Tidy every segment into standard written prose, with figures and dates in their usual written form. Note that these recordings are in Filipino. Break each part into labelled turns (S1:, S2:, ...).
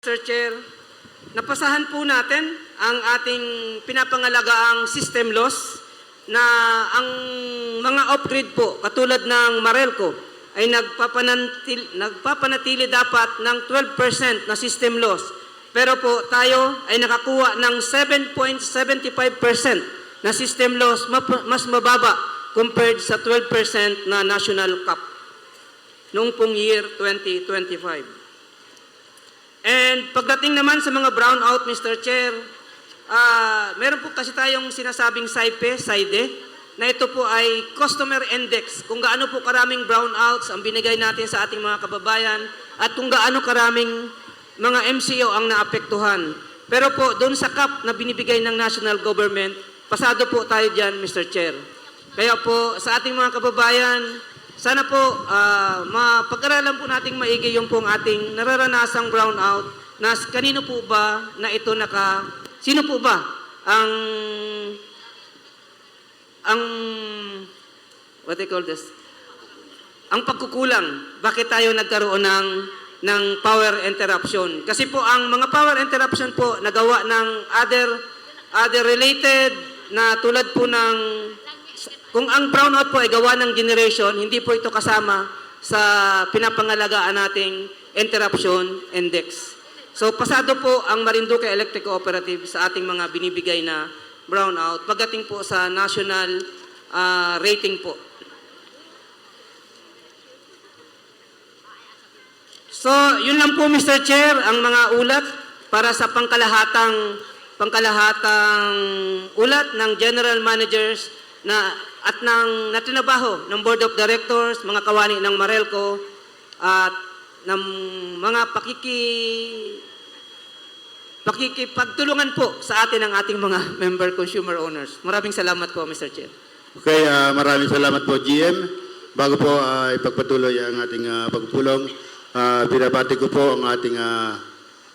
S1: Mr. Chair, napasahan po natin ang ating pinapangalagaang system loss na ang mga off-grid po, katulad ng Marelco, ay nagpapanatili dapat ng 12% na system loss. Pero po tayo ay nakakuha ng 7.75% na system loss, mas mababa compared sa 12% na national cap noong pong year 2025. And pagdating naman sa mga brownout, Mr. Chair, meron po kasi tayong sinasabing SAIDE, na ito po ay customer index, kung gaano po karaming brownouts ang binigay natin sa ating mga kababayan at kung gaano karaming mga MCO ang naapektuhan. Pero po, doon sa cap na binibigay ng national government, pasado po tayo dyan, Mr. Chair. Kaya po, sa ating mga kababayan, sana po mapag-aralan po nating maigi yung pong ating nararanasang brownout na kanino po ba na ito sino po ba ang what they call this? Ang pagkukulang, bakit tayo nagkaroon ng power interruption? Kasi po ang mga power interruption po nagawa ng other related na tulad po ng kung ang brownout po ay gawa ng generation, hindi po ito kasama sa pinapangalagaan nating interruption index. So pasado po ang Marinduque Electric Cooperative sa ating mga binibigay na brownout pagdating po sa national rating po. So yun lang po, Mr. Chair, ang mga ulat para sa pangkalahatang ulat ng general managers at ng natinabaho ng Board of Directors, mga kawani ng Marelco, at ng mga pakikipagtulungan po sa atin ng ating mga member consumer owners. Maraming salamat po, Mr. Chair.
S2: Okay, maraming salamat po, GM. Bago po ipagpatuloy ang ating pagpupulong, binabati ko po ang ating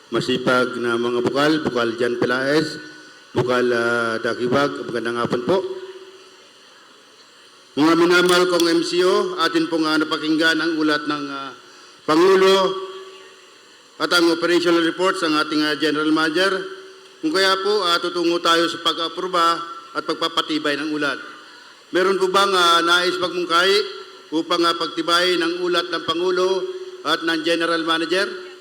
S2: masipag na mga bukal Jan Pelaez, bukal Dakibag, magandang hapon po. Mga minamahal kong MCO, atin pong napakinggan ang ulat ng Pangulo at ang operational reports ng ating General Manager. Kung kaya po, tutungo tayo sa pag-aproba at pagpapatibay ng ulat. Meron po bang nais magmungkahi upang pagtibayin ang ulat ng Pangulo at ng General Manager?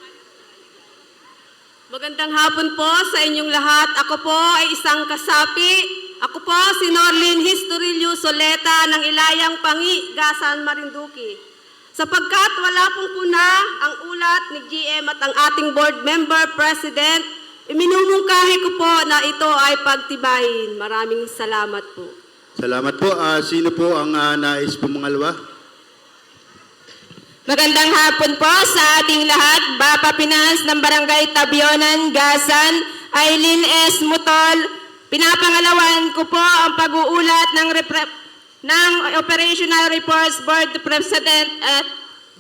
S3: Magandang hapon po sa inyong lahat. Ako po ay isang kasapi. Ako po si Norlin Historilio Soleta ng Ilayang Pangi, Gasan, Marinduque. Sapagkat wala pong puna ang ulat ni GM at ang ating board member, President, iminumungkahi ko po na ito ay pagtibayin. Maraming salamat po.
S2: Salamat po. Sino po ang nais pumangalawa?
S4: Magandang hapon po sa ating lahat. Bapa Finance ng Barangay Tabionan, Gasan, Aileen S. Mutol. Pinapangalawan ko po ang pag-uulat ng Operational Reports Board President at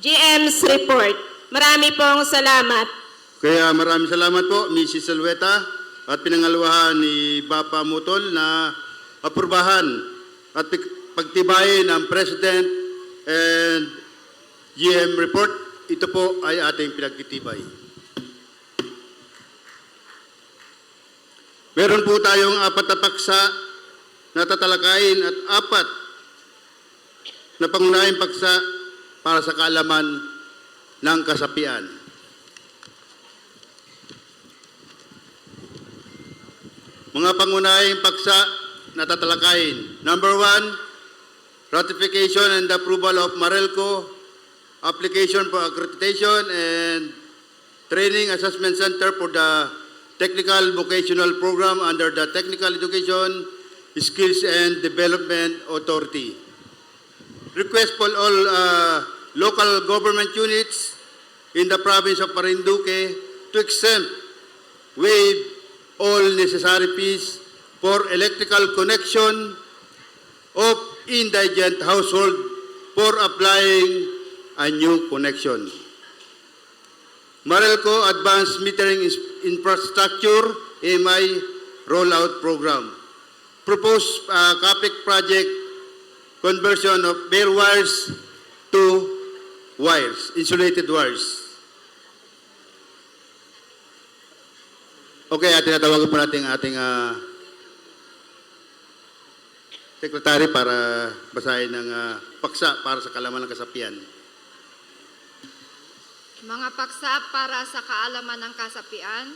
S4: GM's Report. Marami pong salamat.
S2: Kaya maraming salamat po, Mrs. Salweta, at pinangalawahan ni Bapa Mutol na aprubahan at pagtibayin ang President and GM Report. Ito po ay ating pinagtitibay. Meron po tayong 4 na paksa na tatalakayin at 4 na pangunahing paksa para sa kaalaman ng kasapian. Mga pangunahing paksa na tatalakayin. Number 1, ratification and approval of Marelco application for accreditation and training assessment center for the Technical Vocational Program under the Technical Education, Skills and Development Authority. Request for all local government units in the province of Marinduque to waive all necessary fees for electrical connection of indigent household for applying a new connection. Marelco Advanced Metering Infrastructure, AMI Rollout Program. Proposed CAPEC project conversion of bare wires to wires, insulated wires. Okay, tinatawagan po natin ang ating sekretary para basahin ng paksa para sa kaalaman ng kasapian.
S5: Mga paksa para sa kaalaman ng kasapian,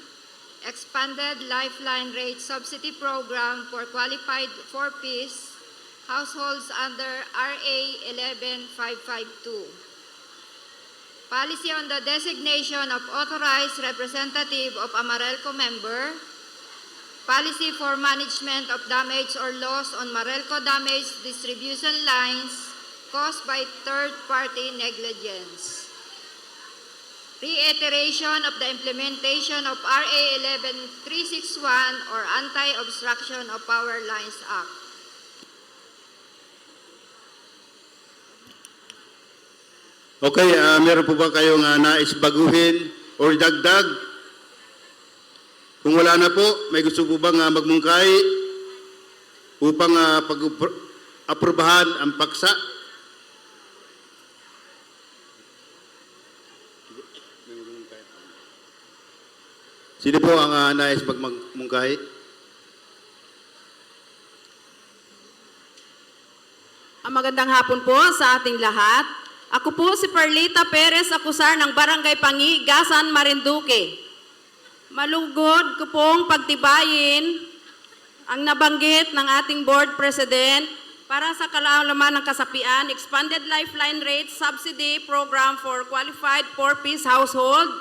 S5: Expanded Lifeline Rate Subsidy Program for Qualified 4-Piece Households under RA 11552. Policy on the designation of authorized representative of a Marelco member. Policy for management of damage or loss on Marelco damage distribution lines caused by third-party negligence. Reiteration of the implementation of RA 11361 or Anti-Obstruction of Power Lines Act.
S2: Okay, meron po ba kayong nais baguhin o dagdag? Kung wala na po, may gusto po bang magmungkahi upang pag-aprobahan ang paksa? Sino po ang nais magmungkahi?
S3: Magandang hapon po sa ating lahat. Ako po si Perlita Perez Acusar ng Barangay Pangi, Gasan, Marinduque. Malugod ko pong pagtibayin ang nabanggit ng ating Board President para sa kaalaman ng kasapian, Expanded Lifeline Rate Subsidy Program for Qualified 4-Piece Household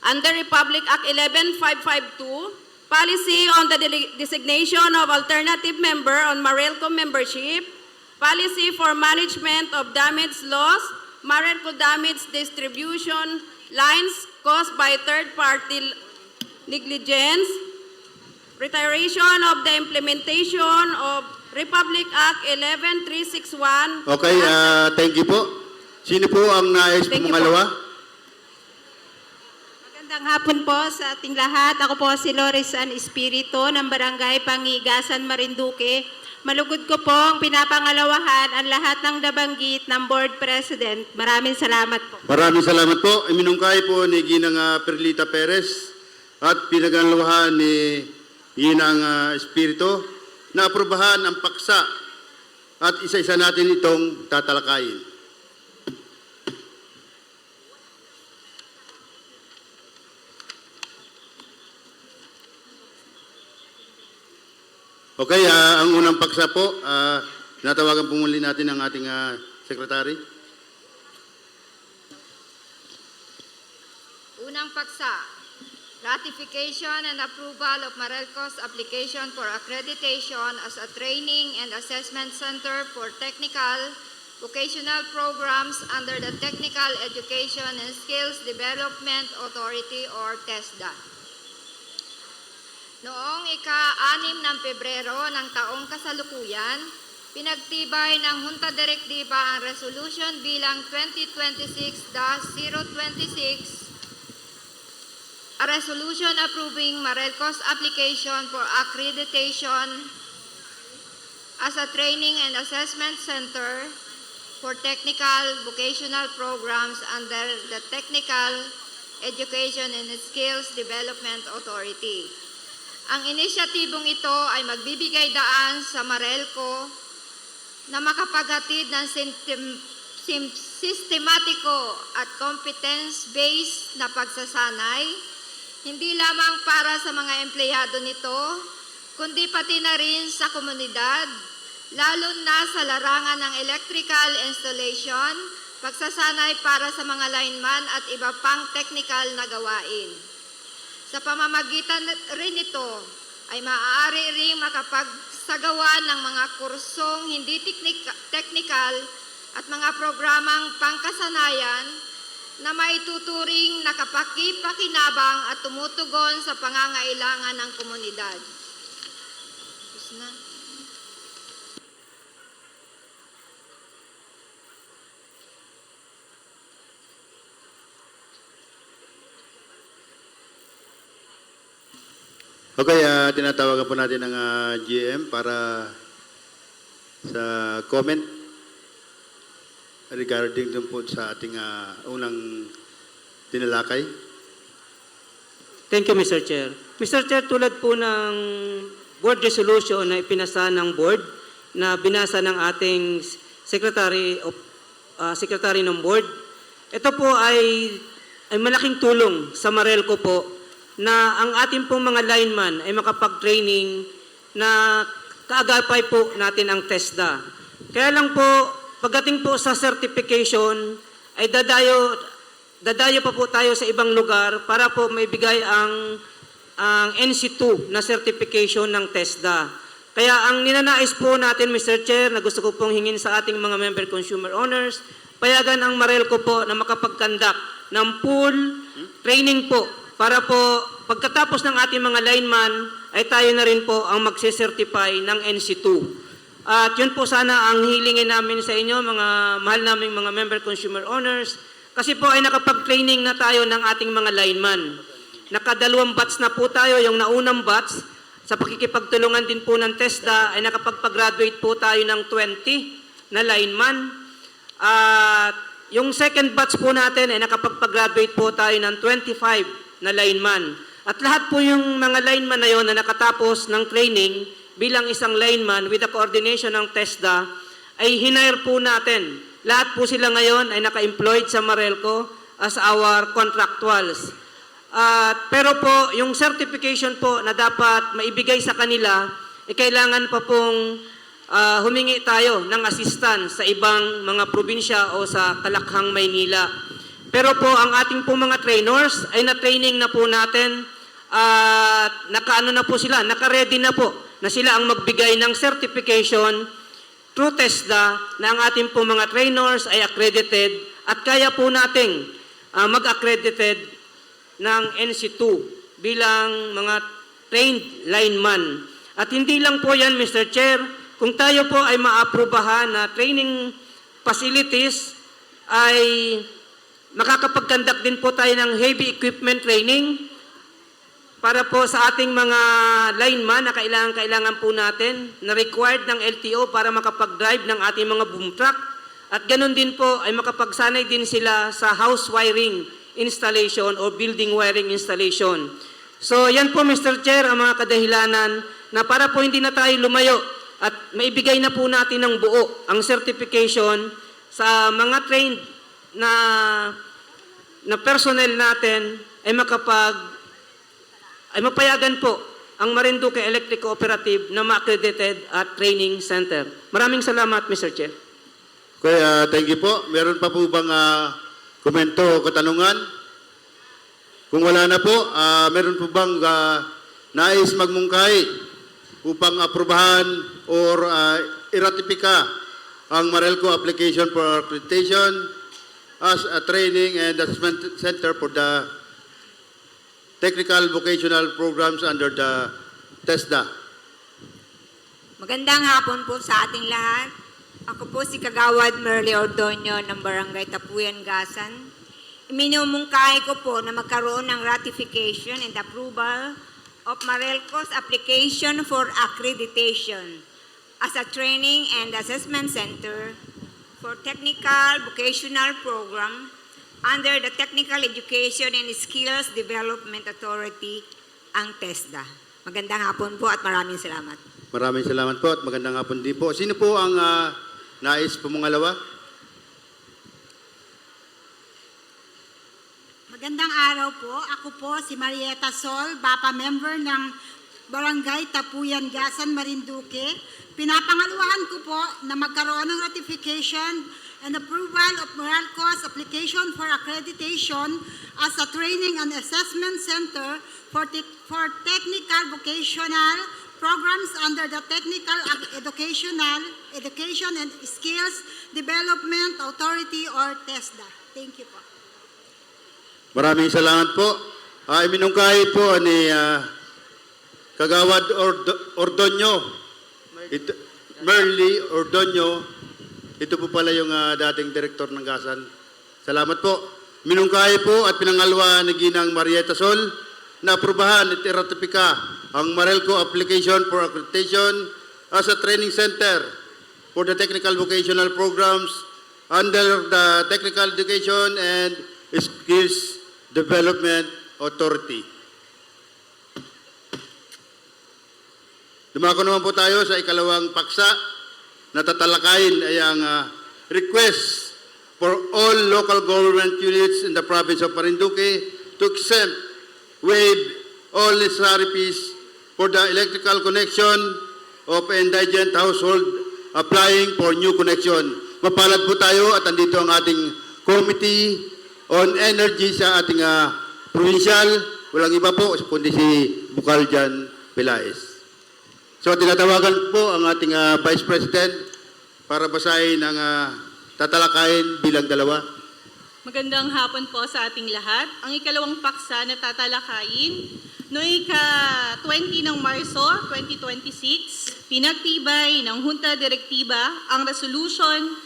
S3: under Republic Act 11552, Policy on the Designation of Alternative Member on Marelco Membership, Policy for Management of Damage Loss, Marelco Damage Distribution Lines caused by third-party negligence, reiteration of the implementation of Republic Act 11361.
S2: Okay, thank you po. Sino po ang nais
S3: Thank you
S2: pumangalawa?
S4: Magandang hapon po sa ating lahat. Ako po si Loris San Espiritu ng Barangay Pangigasan, Marinduque. Malugod ko pong pinapangalawahan ang lahat ng nabanggit ng Board President. Maraming salamat po.
S2: Maraming salamat po. Iminungkahi po ni Ginang Perlita Perez at pinagalawahan ni Ginang Espiritu na aprobahan ang paksa at isa-isa natin itong tatalakayin. Okay, ang unang paksa po, natawagan po muli natin ang ating sekretary.
S5: Unang paksa, ratification and approval of Marelco's application for accreditation as a training and assessment center for technical vocational programs under the Technical Education and Skills Development Authority or TESDA. Noong ika-6 ng Pebrero ng taong kasalukuyan, pinagtibay ng Junta Direktiba ang resolution bilang 2026-026, a resolution approving Marelco's application for accreditation as a training and assessment center for technical vocational programs under the Technical Education and Skills Development Authority. Ang inisyatibong ito ay magbibigay daan sa Marelco na makapaghatid ng sistematiko at competence-based na pagsasanay, hindi lamang para sa mga empleyado nito, kundi pati na rin sa komunidad, lalo na sa larangan ng electrical installation, pagsasanay para sa mga lineman at iba pang technical na gawain. Sa pamamagitan rin ito ay maaari ring makapagsagawa ng mga kursong hindi technical at mga programang pangkasanayan na maituturing nakapaki-pakinabang at tumutugon sa pangangailangan ng komunidad. Tapos na.
S2: Okay, tinatawagan po natin ang GM para sa comment regarding dun po sa ating unang tinalakay.
S1: Thank you, Mr. Chair. Mr. Chair, tulad po ng board resolution na ipinasa ng board, na binasa ng ating secretary ng board, ito po ay malaking tulong sa Marelco po na ang ating pong mga lineman ay makapag-training na kaagapay po natin ang TESDA. Kaya lang po, pagdating po sa certification, ay dadayo pa po tayo sa ibang lugar para po maibigay ang NC2 na certification ng TESDA. Kaya ang ninanais po natin, Mr. Chair, na gusto ko pong hingin sa ating mga member consumer owners, payagan ang Marelco po na makapag-conduct ng full training po para po pagkatapos ng ating mga lineman ay tayo na rin po ang magse-certify ng NC2. At yun po sana ang hilingin namin sa inyo, mga mahal naming mga member consumer owners, kasi po ay nakapag-training na tayo ng ating mga lineman. Nakadalawang batch na po tayo, yung naunang batch, sa pakikipagtulungan din po ng TESDA ay nakapagpag-graduate po tayo ng 20 na lineman. At yung second batch po natin ay nakapagpag-graduate po tayo ng 25 na lineman. At lahat po yung mga lineman na yon na nakatapos ng training bilang isang lineman with the coordination ng TESDA ay hinire po natin. Lahat po sila ngayon ay naka-employed sa Marelco as our contractuals. Pero po, yung certification po na dapat maibigay sa kanila, kailangan pa pong humingi tayo ng assistance sa ibang mga probinsya o sa Kalakhang, Maynila. Pero po, ang ating po mga trainers ay na-training na po natin at nakaano na po sila, naka-ready na po na sila ang magbigay ng certification through TESDA na ang ating po mga trainers ay accredited at kaya po nating mag-accredited ng NC2 bilang mga trained lineman. At hindi lang po yan, Mr. Chair, kung tayo po ay maaprubahan na training facilities, ay makakapag-conduct din po tayo ng heavy equipment training para po sa ating mga lineman na kailangan po natin, na required ng LTO para makapag-drive ng ating mga boom truck. At ganun din po ay makapagsanay din sila sa house wiring installation o building wiring installation. So yan po, Mr. Chair, ang mga kadahilanan na para po hindi na tayo lumayo at maibigay na po natin ng buo ang certification sa mga trained na personnel natin ay mapayagan po ang Marinduque Electric Cooperative na ma-accredited at training center. Maraming salamat, Mr. Chair.
S2: Okay, thank you po. Meron pa po bang komento o katanungan? Kung wala na po, meron po bang nais magmungkahi upang aprubahan or iratipika ang Marelco application for accreditation as a training and assessment center for the technical vocational programs under the TESDA?
S6: Magandang hapon po sa ating lahat. Ako po si Kagawad Merly Ordonio ng Barangay Tapuyan, Gasan. Iminumungkahi ko po na magkaroon ng ratification and approval of Marelco's application for accreditation as a training and assessment center for technical vocational program under the Technical Education and Skills Development Authority, ang TESDA. Magandang hapon po at maraming salamat.
S2: Maraming salamat po at magandang hapon din po. Sino po ang nais pumangalawa?
S7: Magandang araw po. Ako po si Marieta Sol, BAPA member ng Barangay Tapuyan, Gasan, Marinduque. Pinapangaluhan ko po na magkaroon ng ratification and approval of Marelco's application for accreditation as a training and assessment center for technical vocational programs under the Technical Education and Skills Development Authority or TESDA. Thank you po.
S2: Maraming salamat po. Iminungkahi po ni Kagawad Ordonio, Merly Ordonio. Ito po pala yung dating direktor ng Gasan. Salamat po. Minungkahi po at pinangalwa ni Ginang Marieta Sol na aprubahan at iratipika ang Marelco application for accreditation as a training center for the technical vocational programs under the Technical Education and Skills Development Authority. Dumako naman po tayo sa ikalawang paksa na tatalakayin ay ang request for all local government units in the province of Marinduque to exempt, waive all necessary fees for the electrical connection of indigent household applying for new connection. Mapalad po tayo at andito ang ating Committee on Energy sa ating provincial. Walang iba po kundi si Bukaljan Pelaez. So tinatawagan po ang ating Vice President para basahin ang tatalakayin bilang dalawa.
S8: Magandang hapon po sa ating lahat. Ang ikalawang paksa na tatalakayin, noong ika-20 ng Marso 2026, pinagtibay ng Junta Direktiba ang resolution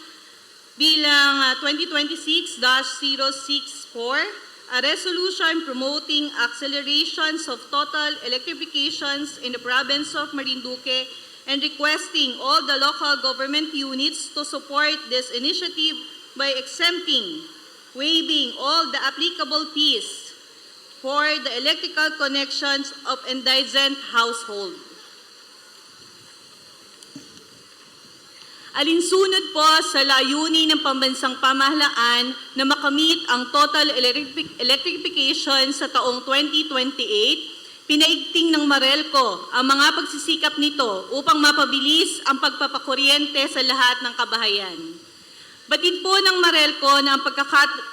S8: bilang 2026-064, a resolution promoting accelerations of total electrifications in the province of Marinduque and requesting all the local government units to support this initiative by exempting, waiving all the applicable fees for the electrical connections of indigent household. Alinsunod po sa layunin ng pambansang pamahalaan na makamit ang total electrification sa taong 2028, pinaigting ng Marelco ang mga pagsisikap nito upang mapabilis ang pagpapakuryente sa lahat ng kabahayan. Batid po ng Marelco na ang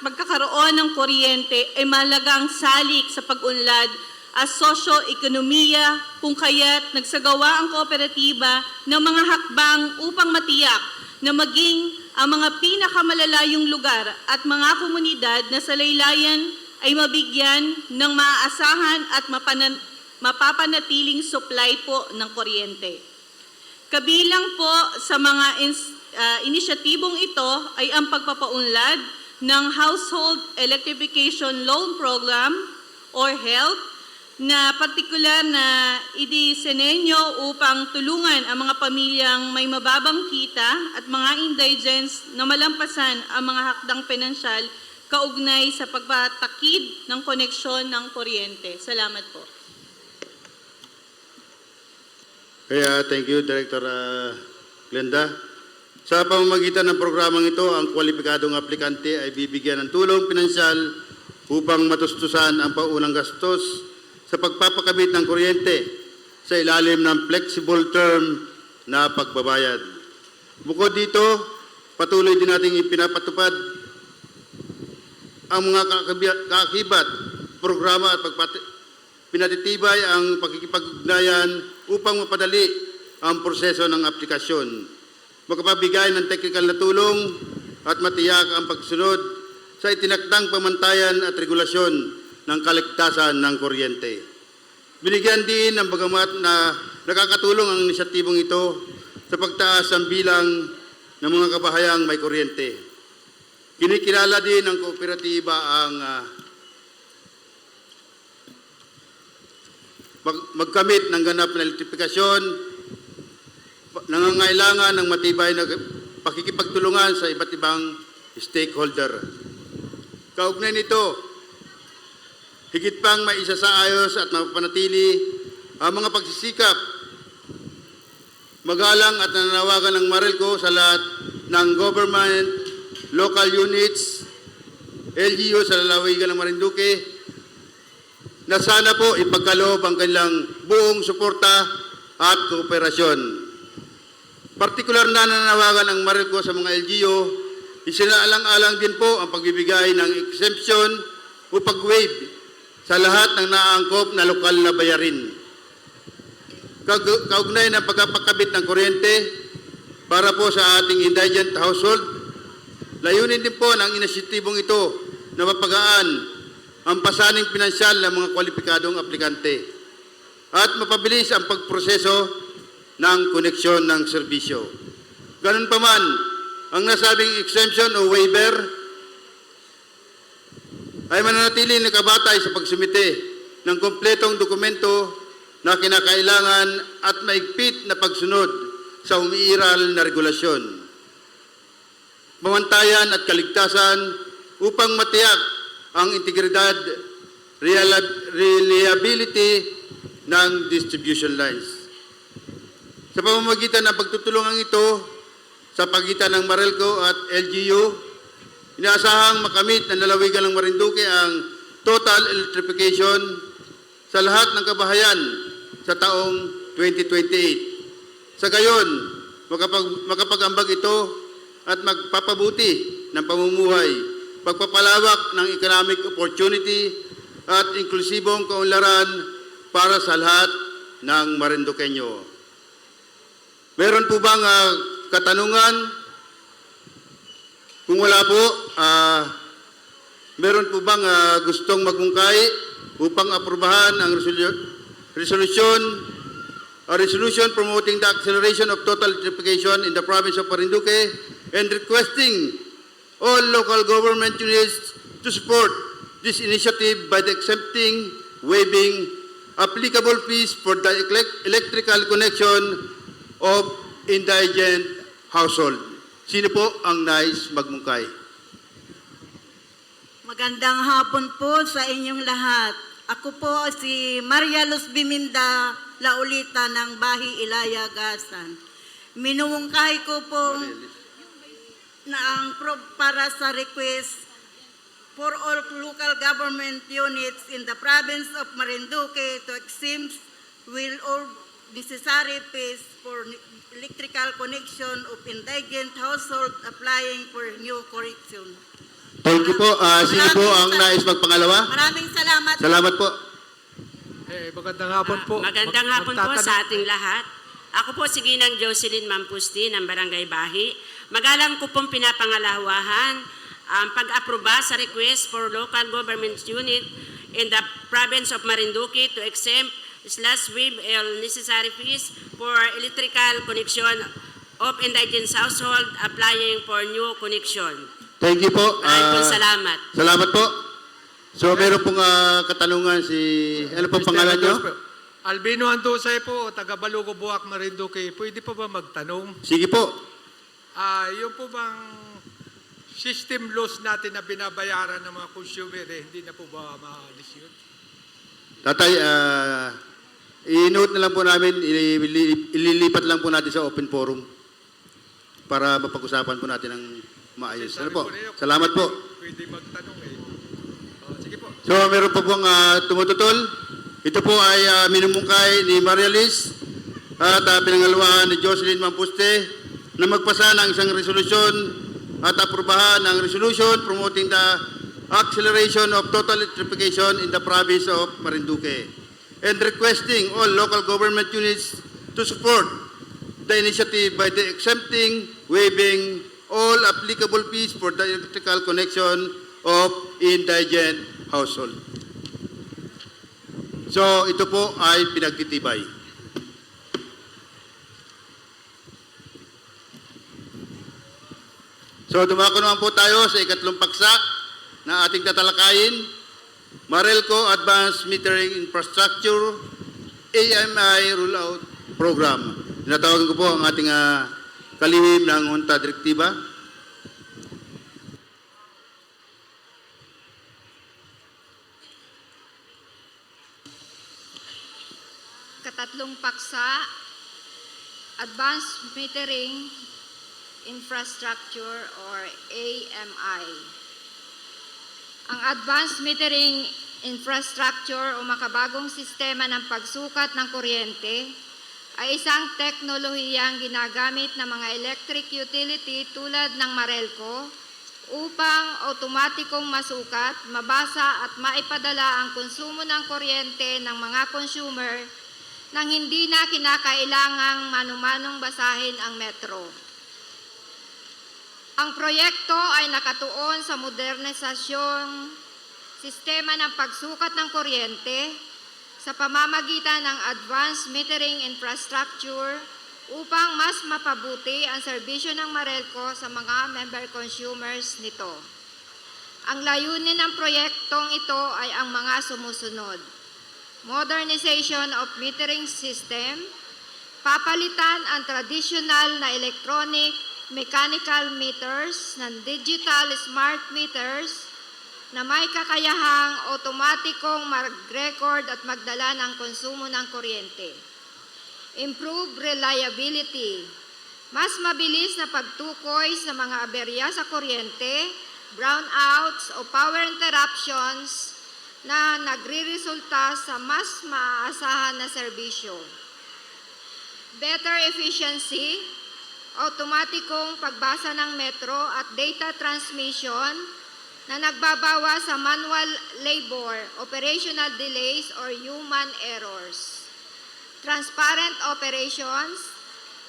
S8: pagkakaroon ng kuryente ay mahalagang salik sa pag-unlad as sosyo-ekonomiya, kung kaya't nagsagawa ang kooperatiba ng mga hakbang upang matiyak na maging ang mga pinakamalalayong lugar at mga komunidad na sa laylayan ay mabigyan ng maaasahan at mapapanatiling supply po ng kuryente. Kabilang po sa mga inisyatibong ito ay ang pagpapaunlad ng Household Electrification Loan Program or HELP, na partikular na idisenenyo upang tulungan ang mga pamilyang may mababang kita at mga indigents na malampasan ang mga hakdang pinansyal kaugnay sa pagpatakid ng koneksyon ng kuryente. Salamat po.
S2: Kaya thank you, Director Glenda. Sa pamamagitan ng programang ito, ang kwalipikadong aplikante ay bibigyan ng tulong pinansyal upang matustusan ang paunang gastos sa pagpapakabit ng kuryente sa ilalim ng flexible term na pagbabayad. Bukod dito, patuloy din nating ipinapatupad ang mga kaakibat, programa at pinatitibay ang pakikipag-ugnayan upang mapadali ang proseso ng aplikasyon, magpapabigay ng technical na tulong at matiyak ang pagsunod sa itinakdang pamantayan at regulasyon ng kaligtasan ng kuryente. Binigyan din ng bagamat na nakakatulong ang inisyatibong ito sa pagtaas ng bilang ng mga kabahayang may kuryente. Kinikilala din ng kooperatiba ang magkamit ng ganap na elektrifikasyon, nangangailangan ng matibay na pakikipagtulungan sa iba't ibang stakeholder. Kaugnay nito, higit pang maisasaayos at mapanatili ang mga pagsisikap, magalang at nananawagan ng Marelco sa lahat ng government, local units, LGU sa lalawigan ng Marinduque, na sana po ipagkaloob ang kanilang buong suporta at kooperasyon. Partikular na nananawagan ng Marelco sa mga LGU, isinaalang-alang din po ang pagbibigay ng exemption o pag-waive sa lahat ng naaangkop na lokal na bayarin. Kaugnay ng pagpapakabit ng kuryente para po sa ating indigent household, layunin din po ng inisyatibong ito na mapagaan ang pasaning pinansyal ng mga kwalipikadong aplikante at mapabilis ang pagproseso ng koneksyon ng serbisyo. Ganun pa man, ang nasabing exemption o waiver ay mananatili nakabatay sa pagsumite ng kompletong dokumento na kinakailangan at maigpit na pagsunod sa umiiral na regulasyon, pamantayan at kaligtasan upang matiyak ang integridad, reliability ng distribution lines. Sa pamamagitan ng pagtutulungan ito sa pagitan ng Marelco at LGU, inaasahang makamit ng lalawigan ng Marinduque ang total electrification sa lahat ng kabahayan sa taong 2028. Sa gayon, makapag-ambag ito at magpapabuti ng pamumuhay, pagpapalawak ng economic opportunity at inklusibong kaunlaran para sa lahat ng Marinduqueño. Meron po bang katanungan? Kung wala po, meron po bang gustong magmungkay upang aprubahan ang resolution promoting the acceleration of total electrification in the province of Marinduque and requesting all local government units to support this initiative by the accepting, waiving applicable fees for the electrical connection of indigent household. Sino po ang nais magmungkay?
S9: Magandang hapon po sa inyong lahat. Ako po si Maria Luz Biminda Laulita ng Bahi Ilaya, Gasan. Minumungkahi ko po na ang para sa request for all local government units in the province of Marinduque to exempt will all necessary fees for electrical connection of indigent household applying for new correction.
S2: Thank you po. Sino po ang nais magpangalawa?
S9: Maraming salamat.
S2: Salamat po.
S10: Magandang hapon po.
S11: Magandang hapon po sa ating lahat. Ako po si Ginang Jocelyn Mampusti ng Barangay Bahi. Magalang ko pong pinapangalawahan ang pag-aproba sa request for local government unit in the province of Marinduque to exempt /waive all necessary fees for electrical connection of indigent household applying for new connection.
S2: Thank you po.
S11: Maraming salamat.
S2: Salamat po. So, meron pong katanungan ano pong pangalan nyo?
S10: Albino Andosay po, taga Balugo, Buwak, Marinduque. Pwede po ba magtanong?
S2: Sige po.
S10: Yung po bang system loss natin na binabayaran ng mga consumer, hindi na po ba maalis yun?
S2: Tatay, i-note na lang po namin, ililipat lang po natin sa open forum para mapag-usapan po natin ng maayos. Ano po? Salamat po.
S10: Pwede magtanong sige po.
S2: So, meron po pong tumututol. Ito po ay minumungkay ni Maria Liz at pinangalawahan ni Jocelyn Mampuste na magpasa ng isang resolusyon at aprubahan ang resolution promoting the acceleration of total electrification in the province of Marinduque and requesting all local government units to support the initiative by the exempting, waiving all applicable fees for the electrical connection of indigent household. So, ito po ay pinagtitibay. So, dumako naman po tayo sa ikatlong paksa na ating tatalakayin. Marelco Advanced Metering Infrastructure AMI Rollout Program. Tinatawagan ko po ang ating kalihim ng Junta Direktiba.
S5: Katatlong paksa, Advanced Metering Infrastructure or AMI. Ang Advanced Metering Infrastructure o makabagong sistema ng pagsukat ng kuryente ay isang teknolohiyang ginagamit ng mga electric utility tulad ng Marelco upang automatikong masukat, mabasa at maipadala ang konsumo ng kuryente ng mga consumer nang hindi na kinakailangang manumanong basahin ang metro. Ang proyekto ay nakatuon sa modernisasyong sistema ng pagsukat ng kuryente sa pamamagitan ng advanced metering infrastructure upang mas mapabuti ang serbisyo ng Marelco sa mga member consumers nito. Ang layunin ng proyektong ito ay ang mga sumusunod: modernization of metering system, papalitan ang traditional na electronic mechanical meters ng digital smart meters na may kakayahang otomatikong mag-record at magdala ng konsumo ng kuryente. improve reliability, mas mabilis na pagtukoy sa mga aberya sa kuryente, brownouts o power interruptions na nagre-resulta sa mas maaasahan na serbisyo. Better efficiency, automatikong pagbasa ng metro at data transmission na nagbabawas sa manual labor, operational delays, or human errors. Transparent operations,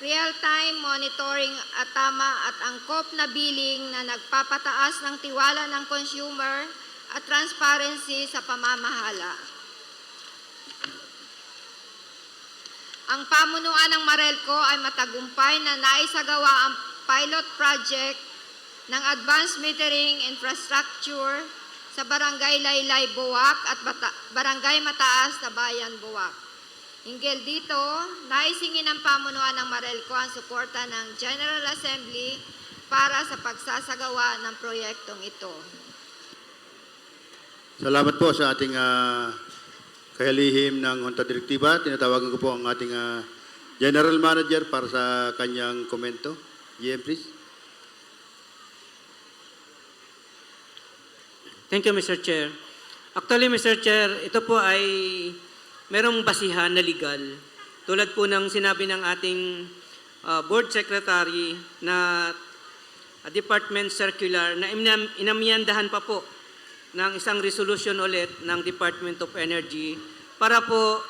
S5: real-time monitoring at tama at angkop na billing na nagpapataas ng tiwala ng consumer at transparency sa pamamahala. Ang pamunuan ng Marelco ay matagumpay na naisagawa ang pilot project ng advanced metering infrastructure sa Barangay Laylay, Buwak at Barangay Mataas na Bayan, Buwak. Hinggil dito, naisingin ng pamunuan ng Marelco ang suporta ng General Assembly para sa pagsasagawa ng proyektong ito.
S2: Salamat po sa ating kahilihim ng Junta Direktiba. Tinatawagan ko po ang ating General Manager para sa kanyang komento. GM, please.
S1: Thank you, Mr. Chair. Actually, Mr. Chair, ito po ay merong basihan na legal. Tulad po ng sinabi ng ating Board Secretary na Department Circular na inamyandahan pa po ng isang resolution ulit ng Department of Energy para po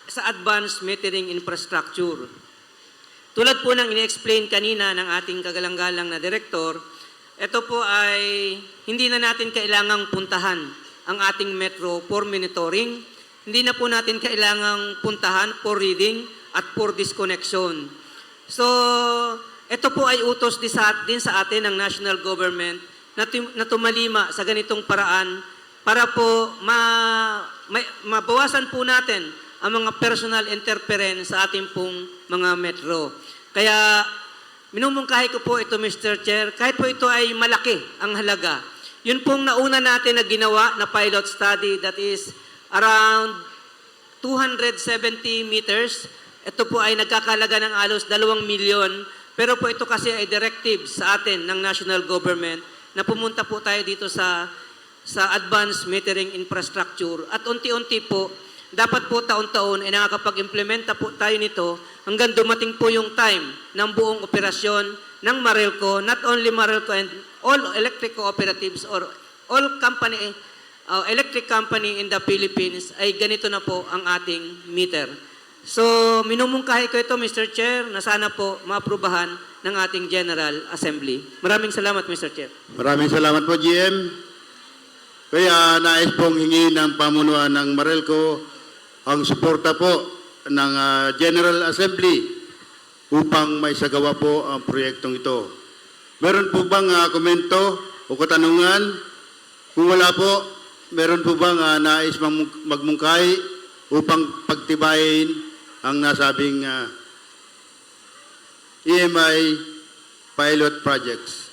S1: sa advanced metering infrastructure. Tulad po ng ini-explain kanina ng ating kagalang-galang na direktor, ito po ay hindi na natin kailangang puntahan ang ating metro for monitoring. Hindi na po natin kailangang puntahan for reading at for disconnection. So, ito po ay utos din sa atin ng national government na tumalima sa ganitong paraan para po mabawasan po natin ang mga personal interference sa ating pong mga metro. Kaya, minumungkahi ko po ito, Mr. Chair, kahit po ito ay malaki ang halaga. Yun pong nauna natin na ginawa na pilot study that is around 270 meters. Ito po ay nagkakalaga ng alos 2 milyon. Pero po ito kasi ay directive sa atin ng national government na pumunta po tayo dito sa advanced metering infrastructure. At unti-unti po, dapat po taon-taon ay nakakapag-implementa po tayo nito hanggang dumating po yung time ng buong operasyon ng Marelco, not only Marelco and all electric cooperatives or all electric company in the Philippines ay ganito na po ang ating meter. So, minumungkahi ko ito, Mr. Chair, na sana po maaprubahan ng ating General Assembly. Maraming salamat, Mr. Chair.
S2: Maraming salamat po, GM. Kaya nais pong hingi ng pamunuan ng Marelco ang suporta po ng General Assembly upang may sagawa po ang proyektong ito. Meron po bang komento o katanungan? Kung wala po, meron po bang nais magmungkahi upang pagtibayin ang nasabing EMI pilot projects?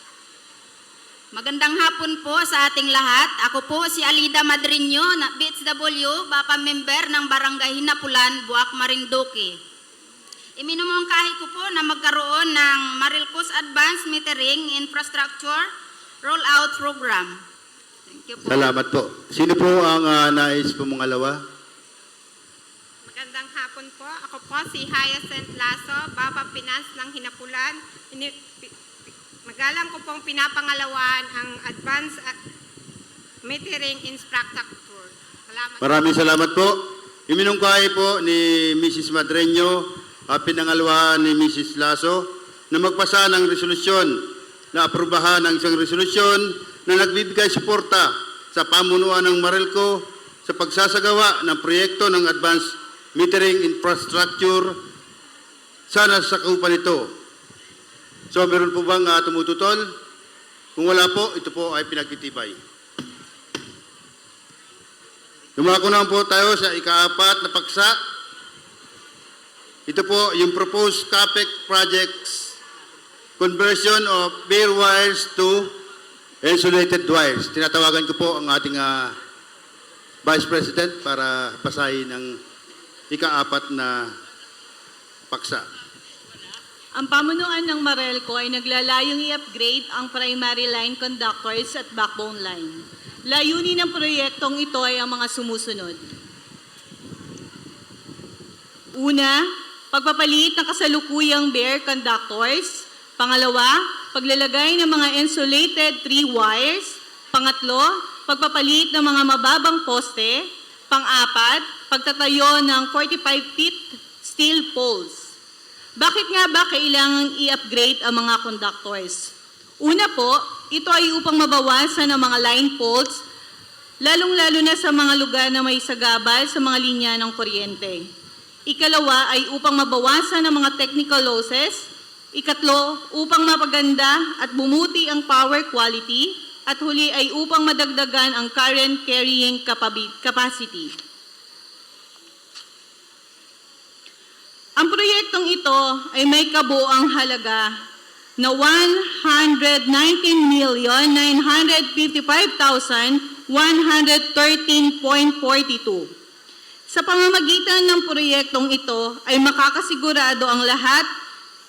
S12: Magandang hapon po sa ating lahat. Ako po si Alida Madrinyo, na BHW, Bapa Member ng Barangay Hinapulan, Buwak, Marinduque. Iminumungkahi ko po na magkaroon ng Marelco's Advanced Metering Infrastructure Rollout Program. Thank you po.
S2: Salamat po. Sino po ang nais pumangalawa?
S4: Magandang hapon po. Ako po si Hyacinth Lasso, Bapa Finance ng Hinapulan. Magalang ko pong pinapangalawan ang advanced metering infrastructure. Salamat.
S2: Maraming salamat po. Iminungkahi po ni Mrs. Madreño at pinangalawahan ni Mrs. Lasso na magpasa ng resolusyon na aprubahan ang isang resolusyon na nagbibigay suporta sa pamunuan ng Marelco sa pagsasagawa ng proyekto ng advanced metering infrastructure sana sa kaupan ito. So, meron po bang tumututol? Kung wala po, ito po ay pinagtitibay. Dumako na po tayo sa ika-4 na paksa. Ito po yung proposed CAPEC projects conversion of bare wires to insulated wires. Tinatawagan ko po ang ating Vice President para pasahin ng ika-4 na paksa.
S8: Ang pamunuan ng Marelco ay naglalayong i-upgrade ang primary line conductors at backbone line. Layunin ng proyektong ito ay ang mga sumusunod. Una, pagpapalit ng kasalukuyang bare conductors. Pangalawa, paglalagay ng mga insulated 3 wires. Pangatlo, pagpapalit ng mga mababang poste. Pang-apat, pagtatayo ng 45 feet steel poles. Bakit nga ba kailangan i-upgrade ang mga conductors? Una po, ito ay upang mabawasan ang mga line poles, lalong-lalo na sa mga lugar na may sagabal sa mga linya ng kuryente. Ikalawa ay upang mabawasan ang mga technical losses. Ikatlo, upang mapaganda at bumuti ang power quality. At huli ay upang madagdagan ang current carrying capacity. Ang proyektong ito ay may kabuang halaga na 199,955,113.42. Sa pamamagitan ng proyektong ito ay makakasigurado ang lahat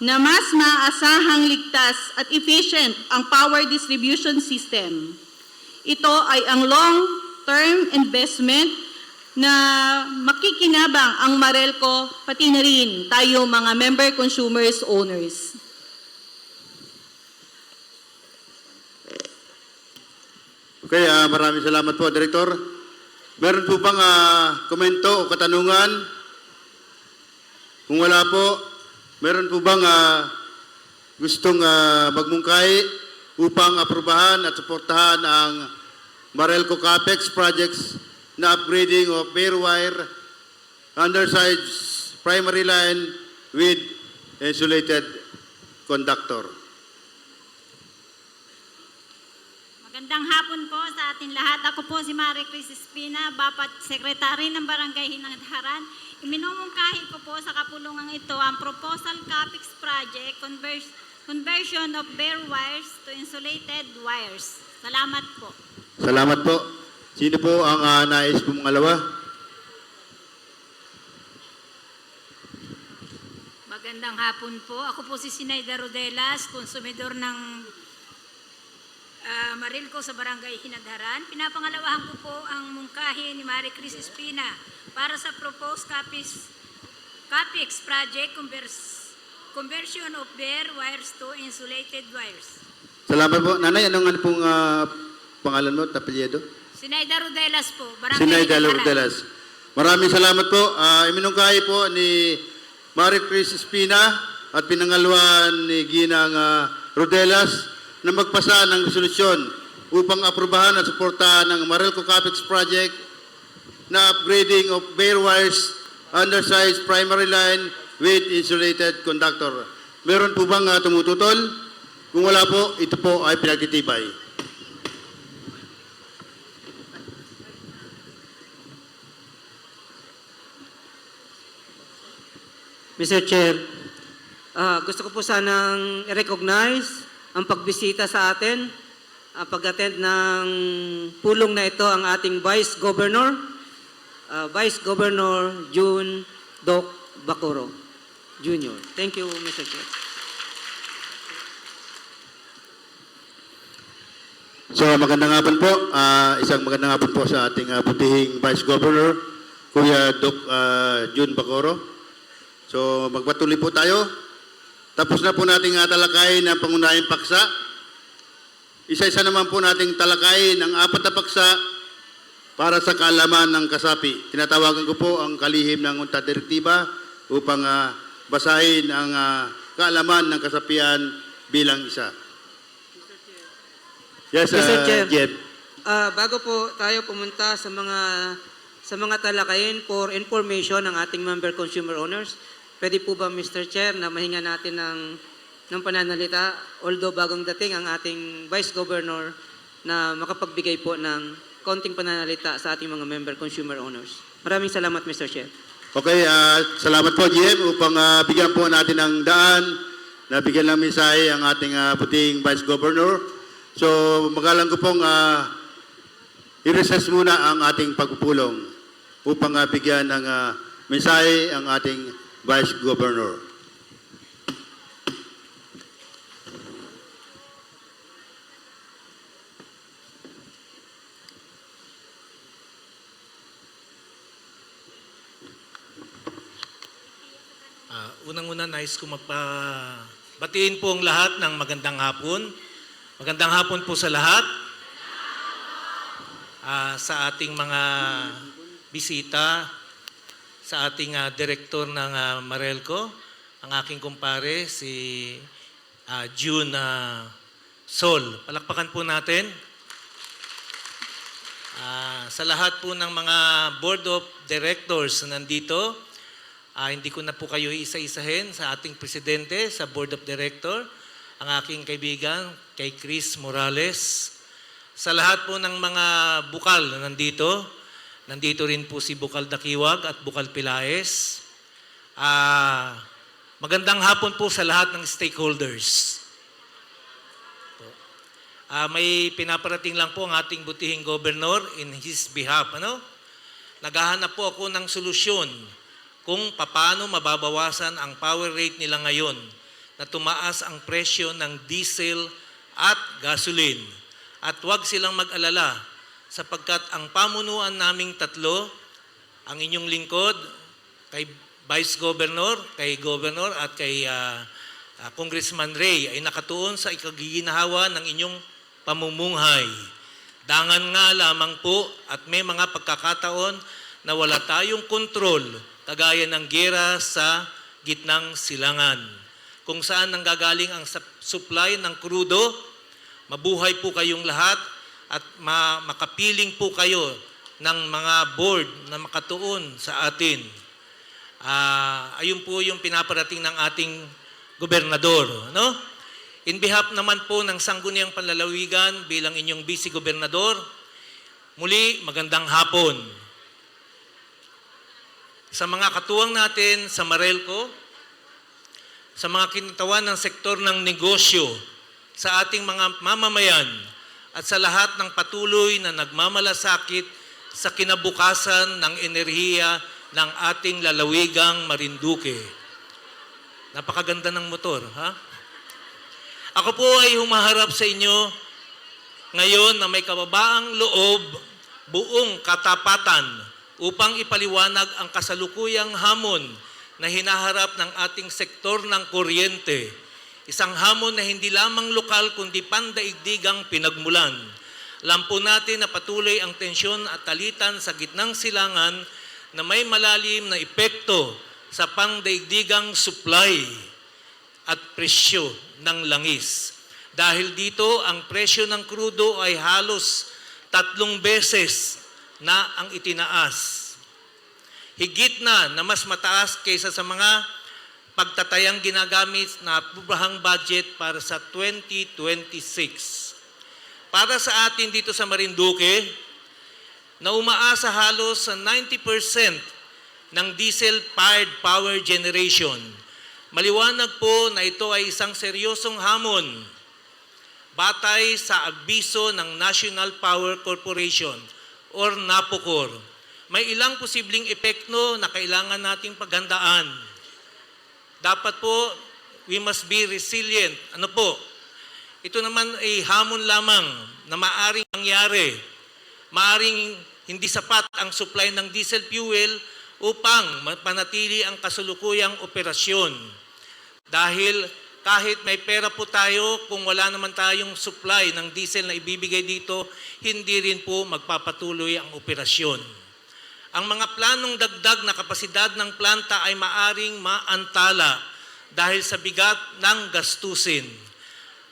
S8: na mas maasahang ligtas at efficient ang power distribution system. Ito ay ang long-term investment na makikinabang ang Marelco pati na rin tayo mga member consumers owners.
S2: Okay, maraming salamat po, Director. Meron po bang komento o katanungan? Kung wala po, meron po bang gustong magmungkahi upang aprubahan at suportahan ang Marelco CAPEX projects na upgrading of bare wire, undersized primary line with insulated conductor?
S13: Magandang hapon po sa ating lahat. Ako po si Marie Cris Espina, Bapat Secretary ng Barangay Hinadharan. Iminumungkahi ko po sa kapulungan ito ang Proposal CAPEX Project Conversion of Bare Wires to Insulated Wires. Salamat po.
S2: Salamat po. Sino po ang nais po mangalawa?
S14: Magandang hapon po. Ako po si Sinaida Rodelas, konsumidor ng Marelco sa Barangay Hinadharan. Pinapangalawahan ko po ang mungkahi ni Marie Cris Espina para sa proposed CAPEX project conversion of bare wires to insulated wires.
S2: Salamat po. Nanay, anong pong pangalan mo, tapilyedo?
S14: Sinaida Rodelas po, Barangay
S2: Sinaida
S14: Hinadharan.
S2: Rodelas. Maraming salamat po. Iminungkahi po ni Marie Cris Espina at pinangalawahan ni Ginang Rodelas na magpasa ng resolusyon upang aprubahan at suportahan ang Marelco CAPEX project na upgrading of bare wires, undersized primary line with insulated conductor. Meron po bang tumututol? Kung wala po, ito po ay pinagtitibay.
S1: Mr. Chair, gusto ko po sanang i-recognize ang pagbisita sa atin, pag-attend ng pulong na ito ang ating Vice Governor, Vice Governor June Doc Bacoro Jr. Thank you, Mr. Chair.
S2: So magandang hapon po. Isang magandang hapon po sa ating putihing Vice Governor, Kuya Doc June Bacoro. So magpatuloy po tayo. Tapos na po nating talakayin ang pangunahing paksa. Isa-isa naman po nating talakayin ang 4 na paksa para sa kaalaman ng kasapi. Tinatawagan ko po ang kalihim ng UNTAD Direktiba upang basahin ang kaalaman ng kasapian bilang isa. Yes,
S1: Mr. Chair.
S2: Jeb.
S1: Bago po tayo pumunta sa mga talakayin for information ng ating member consumer owners, pwede po ba, Mr. Chair, na mahinga natin ng pananalita, although bagong dating ang ating Vice Governor na makapagbigay po ng konting pananalita sa ating mga member consumer owners. Maraming salamat, Mr. Chair.
S2: Okay, salamat po, GM, upang bigyan po natin ng daan na bigyan ng mensahe ang ating puting Vice Governor. So, magalang ko pong i-recess muna ang ating pagpupulong upang bigyan ng mensahe ang ating Vice Governor.
S15: Unang-una, nais ko batiin po ang lahat ng magandang hapon. Magandang hapon po sa lahat. Sa ating mga bisita, sa ating direktor ng Marelco, ang aking kumpare, si June Sol. Palakpakan po natin. Sa lahat po ng mga board of directors na nandito, hindi ko na po kayo isa-isahin sa ating presidente, sa board of director, ang aking kaibigan, kay Chris Morales. Sa lahat po ng mga bukal na nandito rin po si Bukal Dakiwag at Bukal Pilaes. Magandang hapon po sa lahat ng stakeholders. May pinaparating lang po ang ating butihing governor in his behalf. Naghahanap po ako ng solusyon kung paano mababawasan ang power rate nila ngayon na tumaas ang presyo ng diesel at gasoline. At huwag silang mag-alala sapagkat ang pamunuan naming tatlo, ang inyong lingkod, kay Vice Governor, kay Governor at kay Congressman Ray ay nakatuon sa ikagiginahawa ng inyong pamumuhay. Dangan nga lamang po at may mga pagkakataon na wala tayong kontrol kagaya ng giyera sa gitnang silangan. Kung saan nanggagaling ang supply ng krudo, mabuhay po kayong lahat at makapiling po kayo ng mga board na makatuon sa atin. Ayun po yung pinaparating ng ating gobernador. In behalf naman po ng Sangguniang Panlalawigan bilang inyong Vice Gobernador, muli magandang hapon. Sa mga katuwang natin sa Marelco, sa mga kinatawan ng sektor ng negosyo, sa ating mga mamamayan, at sa lahat ng patuloy na nagmamalasakit sa kinabukasan ng enerhiya ng ating lalawigang Marinduque. Napakaganda ng motor, ha? Ako po ay humaharap sa inyo ngayon na may kababaang loob, buong katapatan upang ipaliwanag ang kasalukuyang hamon na hinaharap ng ating sektor ng kuryente. Isang hamon na hindi lamang lokal kundi pandaigdigang pinagmulan. Alam po natin na patuloy ang tensyon at talitan sa gitnang silangan na may malalim na epekto sa pangdaigdigang supply at presyo ng langis. Dahil dito, ang presyo ng krudo ay halos 3 beses na ang itinaas. Higit na mas mataas kaysa sa mga pagtatayang ginagamit na aprobahang budget para sa 2026. Para sa atin dito sa Marinduque, na umaasa halos sa 90% ng diesel-fired power generation. Maliwanag po na ito ay isang seryosong hamon batay sa abiso ng National Power Corporation or NAPOCOR. May ilang posibleng epekto na kailangan nating paghandaan. Dapat po, we must be resilient. Ano po? Ito naman ay hamon lamang na maaring mangyari. Maaring hindi sapat ang supply ng diesel fuel upang mapanatili ang kasalukuyang operasyon. Dahil kahit may pera po tayo, kung wala naman tayong supply ng diesel na ibibigay dito, hindi rin po magpapatuloy ang operasyon. Ang mga planong dagdag na kapasidad ng planta ay maaring maantala dahil sa bigat ng gastusin.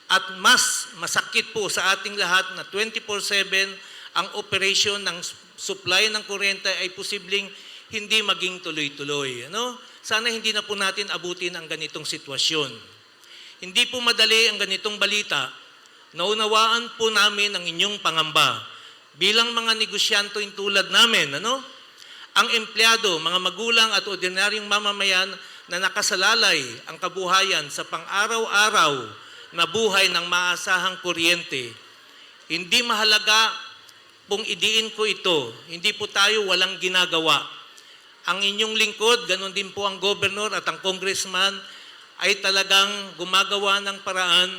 S15: At mas masakit po sa ating lahat na 24/7 ang operasyon ng supply ng kuryente ay posibleng hindi maging tuloy-tuloy. Sana hindi na po natin abutin ang ganitong sitwasyon. Hindi po madali ang ganitong balita. Naunawaan po namin ang inyong pangamba. Bilang mga negosyante tulad namin, ang empleyado, mga magulang at ordinaryong mamamayan na nakasalalay ang kabuhayan sa pang-araw-araw na buhay ng maasahang kuryente. Hindi mahalaga pong idiin ko ito. Hindi po tayo walang ginagawa. Ang inyong lingkod, ganun din po ang governor at ang congressman ay talagang gumagawa ng paraan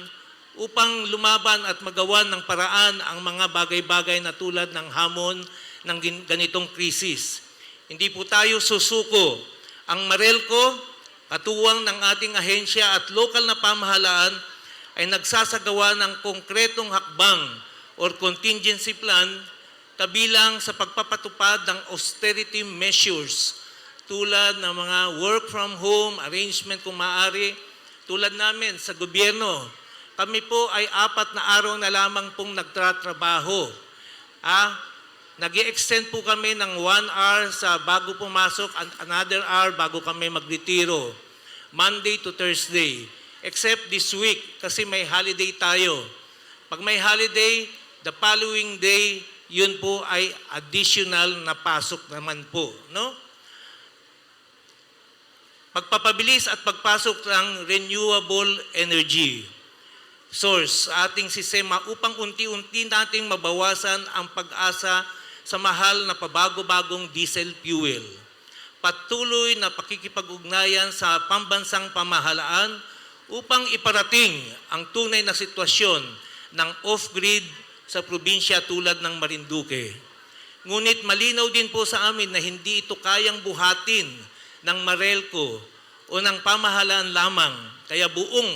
S15: upang lumaban at magawa ng paraan ang mga bagay-bagay na tulad ng hamon ng ganitong krisis. Hindi po tayo susuko. Ang Marelco Katuwang ng ating ahensya at lokal na pamahalaan ay nagsasagawa ng konkretong hakbang or contingency plan kabilang sa pagpapatupad ng austerity measures tulad ng mga work from home arrangement kung maaari. Tulad namin sa gobyerno, kami po ay 4 na araw na lamang pong nagtatrabaho. Nag-i-extend po kami ng 1 hour sa bago pumasok at another hour bago kami magretiro. Monday to Thursday. Except this week kasi may holiday tayo. Pag may holiday, the following day, yun po ay additional na pasok naman po. No? Pagpapabilis at pagpasok ng renewable energy source sa ating sistema upang unti-unti nating mabawasan ang pag-asa sa mahal na pabago-bagong diesel fuel. Patuloy na pakikipag-ugnayan sa pambansang pamahalaan upang iparating ang tunay na sitwasyon ng off-grid sa probinsya tulad ng Marinduque. Ngunit malinaw din po sa amin na hindi ito kayang buhatin ng Marelco o ng pamahalaan lamang. Kaya buong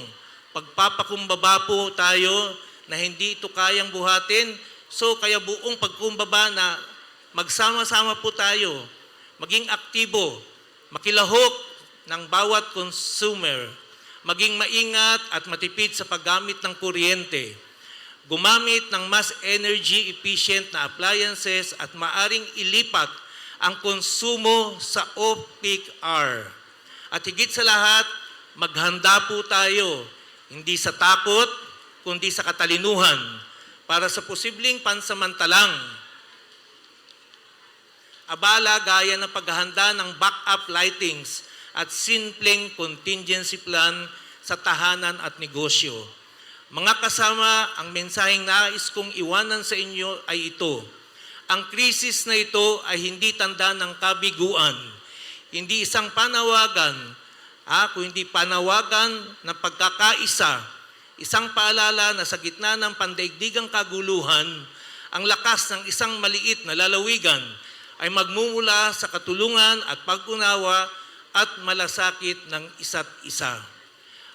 S15: pagpapakumbaba po tayo na hindi ito kayang buhatin. So kaya buong pagkumbaba na magsama-sama po tayo, maging aktibo, makilahok ng bawat consumer, maging maingat at matipid sa paggamit ng kuryente, gumamit ng mas energy efficient na appliances at maaring ilipat ang konsumo sa off-peak hour. At higit sa lahat, maghanda po tayo, hindi sa takot, kundi sa katalinuhan, para sa posibleng pansamantalang abala gaya ng paghahanda ng backup lightings at simpleng contingency plan sa tahanan at negosyo. Mga kasama, ang mensaheng nais kong iwanan sa inyo ay ito. Ang krisis na ito ay hindi tanda ng kabiguan, hindi isang panawagan, kundi panawagan ng pagkakaisa, isang paalala na sa gitna ng pandaigdigang kaguluhan, ang lakas ng isang maliit na lalawigan ay magmumula sa katulungan at pag-unawa at malasakit ng isa't isa.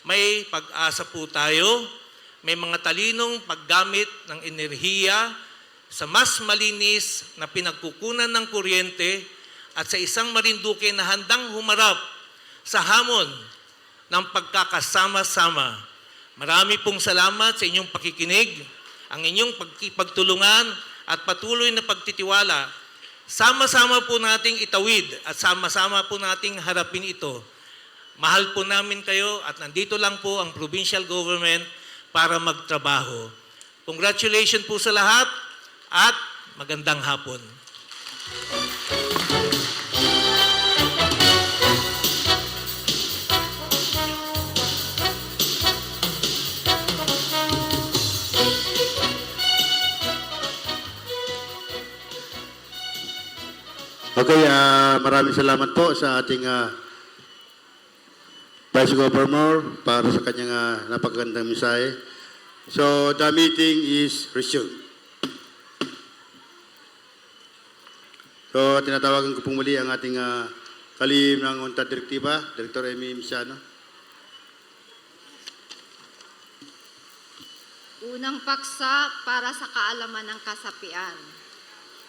S15: May pag-asa po tayo, may mga talinong paggamit ng enerhiya sa mas malinis na pinagkukunan ng kuryente at sa isang Marinduque na handang humarap sa hamon ng pagkakasama-sama. Marami pong salamat sa inyong pakikinig, ang inyong pagtulungan at patuloy na pagtitiwala. Sama-sama po nating itawid at sama-sama po nating harapin ito. Mahal po namin kayo at nandito lang po ang provincial government para magtrabaho. Congratulations po sa lahat at magandang hapon.
S2: Okay, maraming salamat po sa ating Vice Governor para sa kanyang napakagandang mensahe. So, the meeting is resumed. So, tinatawagan ko pong muli ang ating kalihim ng UNTAD Direktiba, Dr. Amy Misiano.
S5: Unang paksa para sa kaalaman ng kasapian.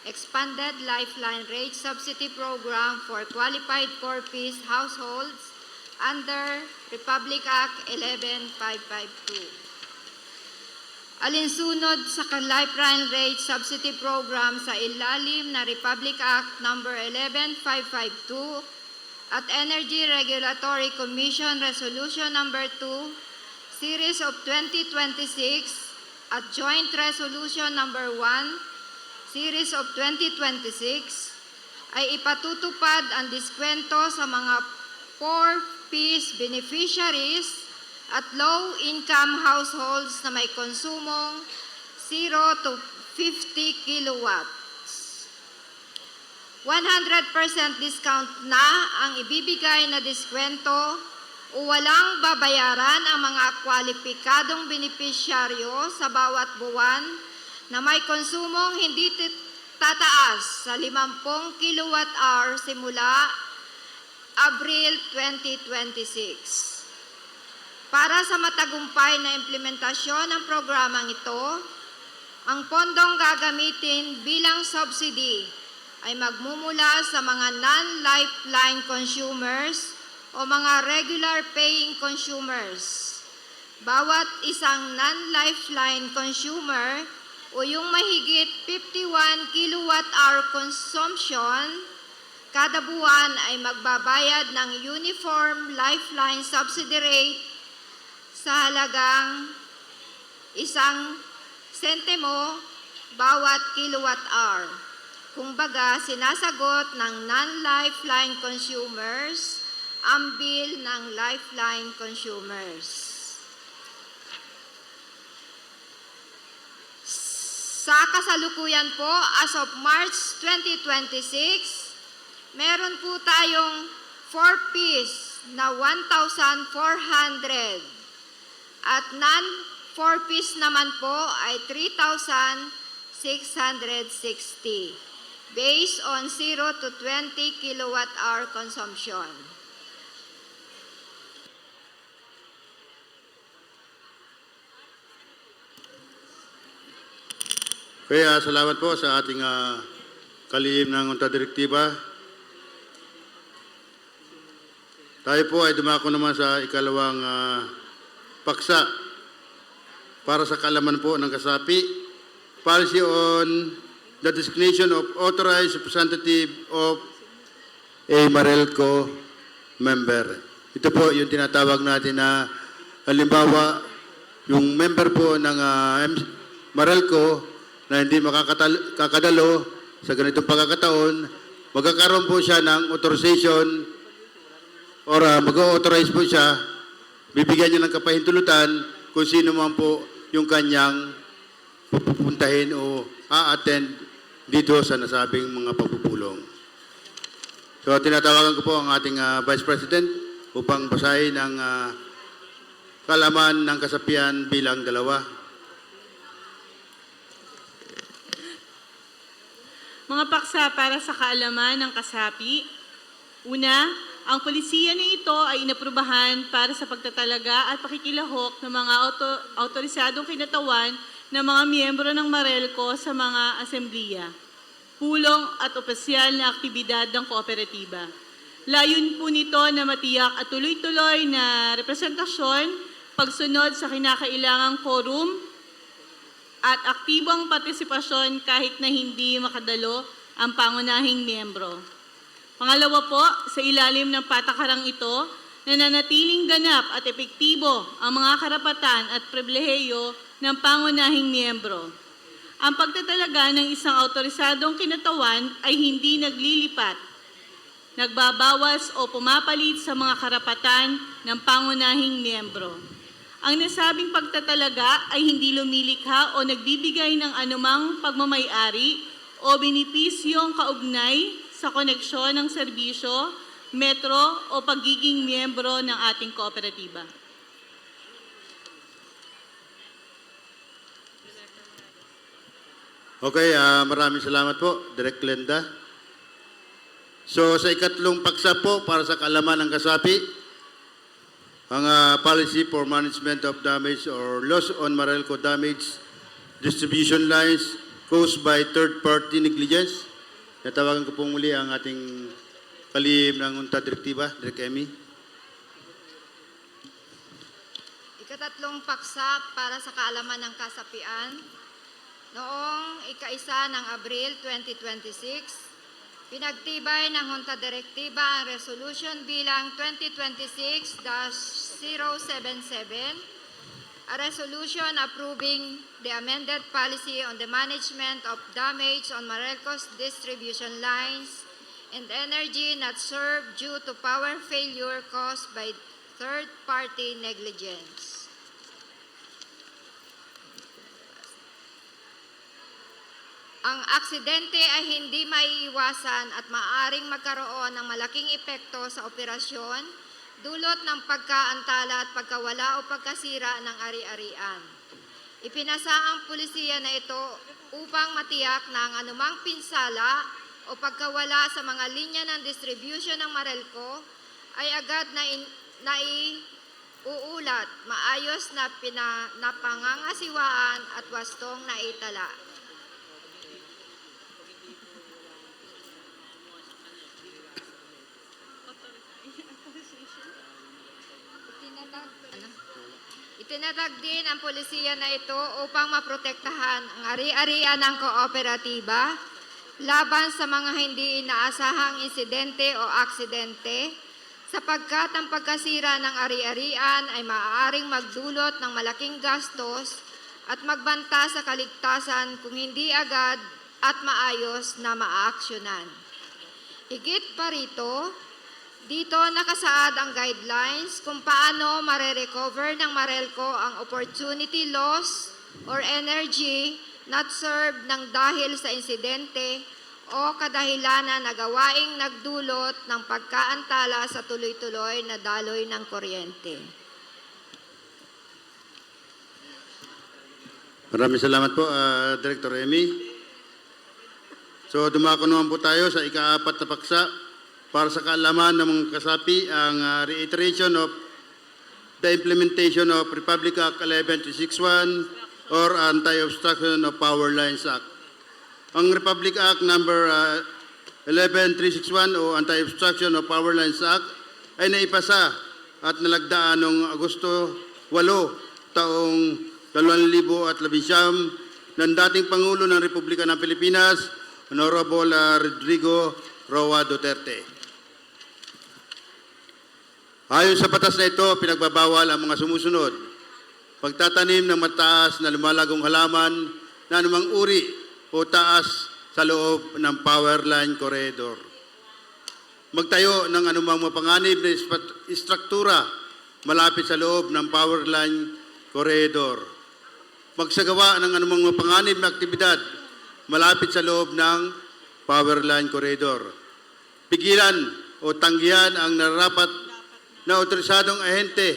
S5: Expanded Lifeline Rate Subsidy Program for Qualified Four-Piece Households under Republic Act 11552. Alinsunod sa Lifeline Rate Subsidy Program sa ilalim na Republic Act No. 11552 at Energy Regulatory Commission Resolution No. 2, Series of 2026 at Joint Resolution No. 1, Series of 2026 ay ipatutupad ang diskwento sa mga four-piece beneficiaries at low-income households na may konsumong 0 to 50 kilowatts. 100% discount na ang ibibigay na diskwento o walang babayaran ang mga kwalipikadong benepisyaryo sa bawat buwan na may konsumong hindi tataas sa 50 kilowatt-hour simula Abril 2026. Para sa matagumpay na implementasyon ng programang ito, ang pondong gagamitin bilang subsidy ay magmumula sa mga non-lifeline consumers o mga regular paying consumers. Bawat isang non-lifeline consumer o yung mahigit 51 kilowatt-hour consumption, kada buwan ay magbabayad ng Uniform Lifeline Subsidy Rate sa halagang 1 sentimo bawat kilowatt-hour. Kumbaga, sinasagot ng non-lifeline consumers ang bill ng lifeline consumers. Sa kasalukuyan po, as of March 2026, meron po tayong 4-piece na 1,400 at non-4-piece naman po ay 3,660 based on 0 to 20 kilowatt-hour consumption.
S2: Kaya salamat po sa ating kalihim ng UNTA Direktiba. Tayo po ay dumako naman sa ikalawang paksa para sa kaalaman po ng kasapi. Policy on the designation of authorized representative of a Marelco member. Ito po yung tinatawag natin na halimbawa yung member po ng Marelco na hindi makakadalo sa ganitong pagkakataon, magkakaroon po siya ng authorization or mag-authorize po siya, bibigyan niya ng kapahintulutan kung sino man po yung kanyang pupuntahin o a-attend dito sa nasabing mga pagpupulong. So tinatawagan ko po ang ating Vice President upang basahin ang kaalaman ng kasapian bilang 2.
S8: Mga paksa para sa kaalaman ng kasapi. Una, ang polisiya na ito ay inaprubahan para sa pagtatalaga at pakikilahok ng mga autorisadong kinatawan ng mga miyembro ng Marelco sa mga asemblea, pulong at opisyal na aktibidad ng kooperatiba. Layun po nito na matiyak at tuloy-tuloy na representasyon, pagsunod sa kinakailangang quorum, at aktibong partisipasyon kahit na hindi makadalo ang pangunahing miyembro. Pangalawa po, sa ilalim ng patakarang ito, nananatiling ganap at epektibo ang mga karapatan at pribilehiyo ng pangunahing miyembro. Ang pagtatalaga ng isang autorisadong kinatawan ay hindi naglilipat, nagbabawas o pumapalit sa mga karapatan ng pangunahing miyembro. Ang nasabing pagtatalaga ay hindi lumilikha o nagbibigay ng anumang pagmamay-ari o benepisyong kaugnay sa koneksyon ng serbisyo, metro o pagiging miyembro ng ating kooperatiba.
S2: Okay, maraming salamat po, Direk Glenda. So sa ikatlong paksa po para sa kaalaman ng kasapi, ang policy for management of damage or loss on Marelco damage distribution lines caused by third-party negligence. Natawagan ko po muli ang ating kalihim ng UNTA Direktiba, Direk Emmy.
S5: Ikatatlong paksa para sa kaalaman ng kasapian. Noong ika-1 ng Abril 2026, pinagtibay ng Junta Direktiba ang resolution bilang 2026-077, a resolution approving the amended policy on the management of damage on Marelco's distribution lines and energy not served due to power failure caused by third-party negligence. Ang aksidente ay hindi maiiwasan at maaaring magkaroon ng malaking epekto sa operasyon, dulot ng pagkaantala at pagkawala o pagkasira ng ari-arian. Ipinasa ang pulisiya na ito upang matiyak na ang anumang pinsala o pagkawala sa mga linya ng distribution ng Marelco ay agad na naiuulat, maayos na napangangasiwaan at wastong naitala. Itinatag din ang polisiya na ito upang maprotektahan ang ari-arian ng kooperatiba laban sa mga hindi inaasahang insidente o aksidente, sapagkat ang pagkasira ng ari-arian ay maaaring magdulot ng malaking gastos at magbanta sa kaligtasan kung hindi agad at maayos na maaaksyonan. Higit pa rito, dito nakasaad ang guidelines kung paano mare-recover ng Marelco ang opportunity loss or energy not served ng dahil sa insidente o kadahilanan na gawaing nagdulot ng pagkaantala sa tuloy-tuloy na daloy ng kuryente.
S2: Maraming salamat po, Director Emmy. So dumako naman po tayo sa ika-4 na paksa para sa kaalaman ng mga kasapi ang reiteration of the implementation of Republic Act 11361 or Anti-Obstruction of Power Lines Act. Ang Republic Act number 11361 o Anti-Obstruction of Power Lines Act ay naipasa at nalagdaan noong Agosto 8 taong 2019 ng dating Pangulo ng Republika ng Pilipinas, Honorable Rodrigo Roa Duterte. Ayon sa batas na ito, pinagbabawal ang mga sumusunod: pagtatanim ng mataas na lumalagong halaman na anumang uri o taas sa loob ng power line corridor. Magtayo ng anumang mapanganib na istruktura malapit sa loob ng power line corridor. Magsagawa ng anumang mapanganib na aktibidad malapit sa loob ng power line corridor. Pigilan o tanggihan ang nararapat na otorisadong ahente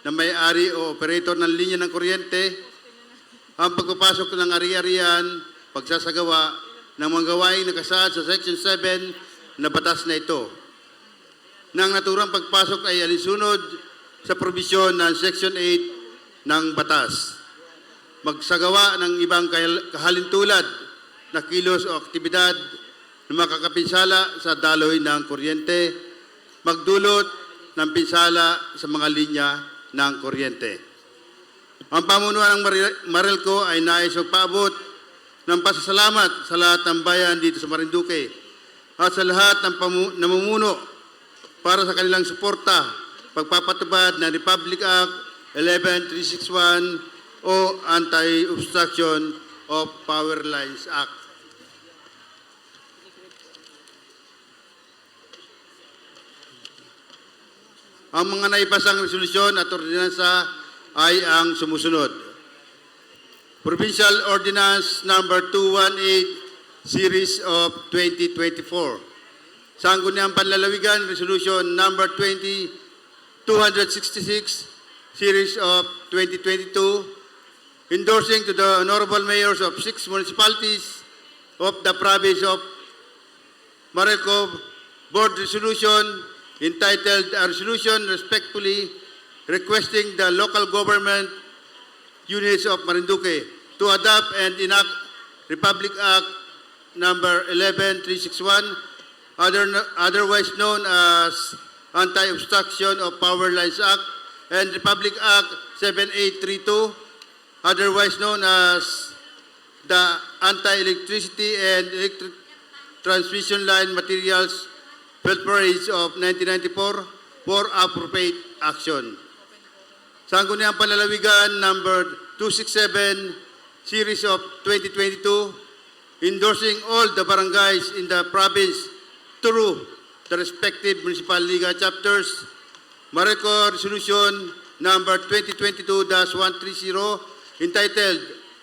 S2: na may-ari o operator ng linya ng kuryente ang pagpapasok ng ari-arian, pagsasagawa ng mga gawaing nakasaad sa Section 7 na batas na ito. Nang naturang pagpasok ay alinsunod sa probisyon ng Section 8 ng batas. Magsagawa ng ibang kahalintulad na kilos o aktibidad na makakapinsala sa daloy ng kuryente, magdulot ng pinsala sa mga linya ng kuryente. Ang pamunuan ng Marelco ay nais magpaabot ng pasasalamat sa lahat ng bayan dito sa Marinduque at sa lahat ng namumuno para sa kanilang suporta, pagpapatupad ng Republic Act 11361 o Anti-Obstruction of Power Lines Act. Ang mga naipasang resolusyon at ordinansa ay ang sumusunod. Provincial Ordinance Number 218 Series of 2024. Sangguniang Panlalawigan Resolution Number 266 Series of 2022, endorsing to the Honorable Mayors of 6 municipalities of the province of Marelco Board Resolution entitled a resolution respectfully requesting the local government units of Marinduque to adopt and enact Republic Act number 11361, otherwise known as Anti-Obstruction of Power Lines Act, and Republic Act 7832, otherwise known as the Anti-Electricity and Electric Transmission Line Materials Welfare of 1994 for appropriate action. Sangguniang Panlalawigan number 267 series of 2022, endorsing all the barangays in the province through the respective municipal liga chapters. Marelco Resolution number 2022-130 entitled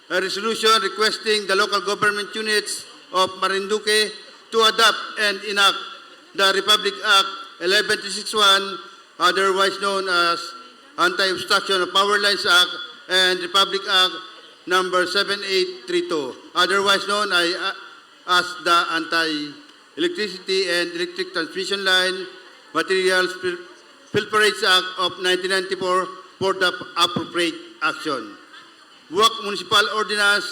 S2: a resolution requesting the local government units of Marinduque to adopt and enact the Republic Act 11361, otherwise known as Anti-Obstruction of Power Lines Act, and Republic Act number 7832, otherwise known as the Anti-Electricity and Electric Transmission Line Materials Pilferage Act of 1994 for the appropriate action. Buwak Municipal Ordinance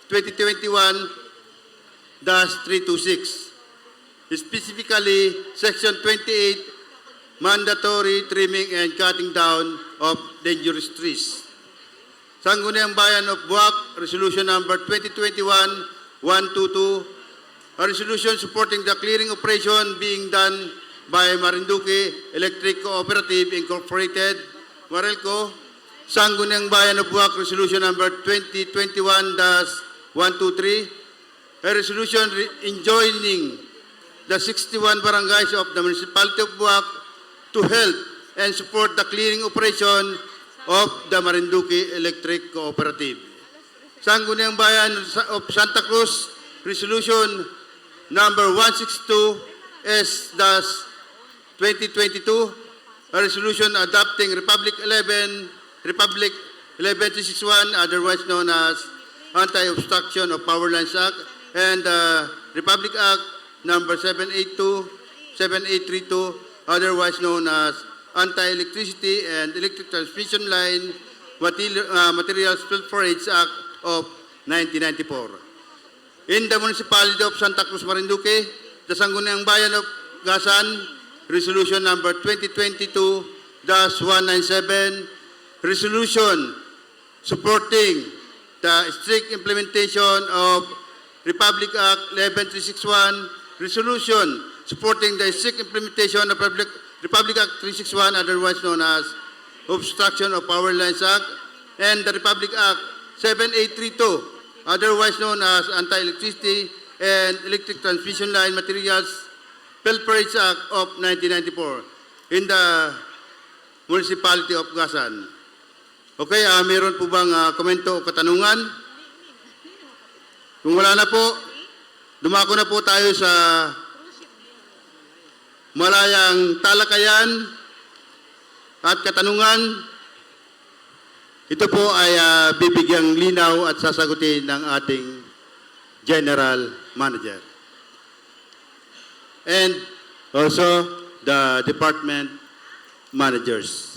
S2: 2021-326. Specifically, Section 28, mandatory trimming and cutting down of dangerous trees. Sangguniang Bayan of Buwak, Resolution Number 2021-122, a resolution supporting the clearing operation being done by Marinduque Electric Cooperative Incorporated, Marelco. Sangguniang Bayan of Buwak, Resolution Number 2021-123, a resolution enjoining the 61 barangays of the Municipality of Buwak to help and support the clearing operation of the Marinduque Electric Cooperative. Sangguniang Bayan of Santa Cruz, Resolution Number 162S-2022, a resolution adopting Republic 11-261, otherwise known as Anti-Obstruction of Power Lines Act, and Republic Act Number 782-7832, otherwise known as Anti-Electricity and Electric Transmission Line Materials Pilferage Act of 1994. In the Municipality of Santa Cruz, Marinduque, the Sangguniang Bayan of Gasan, Resolution Number 2022-197, resolution supporting the strict implementation of Republic Act 11361, resolution supporting the strict implementation of Republic Act 361, otherwise known as Obstruction of Power Lines Act, and the Republic Act 7832, otherwise known as Anti-Electricity and Electric Transmission Line Materials Pilferage Act of 1994 in the Municipality of Gasan. Okay, meron po bang komento o katanungan? Kung wala na po, dumako na po tayo sa malayang talakayan at katanungan. Ito po ay bibigyang linaw at sasagutin ng ating General Manager. And also the department managers.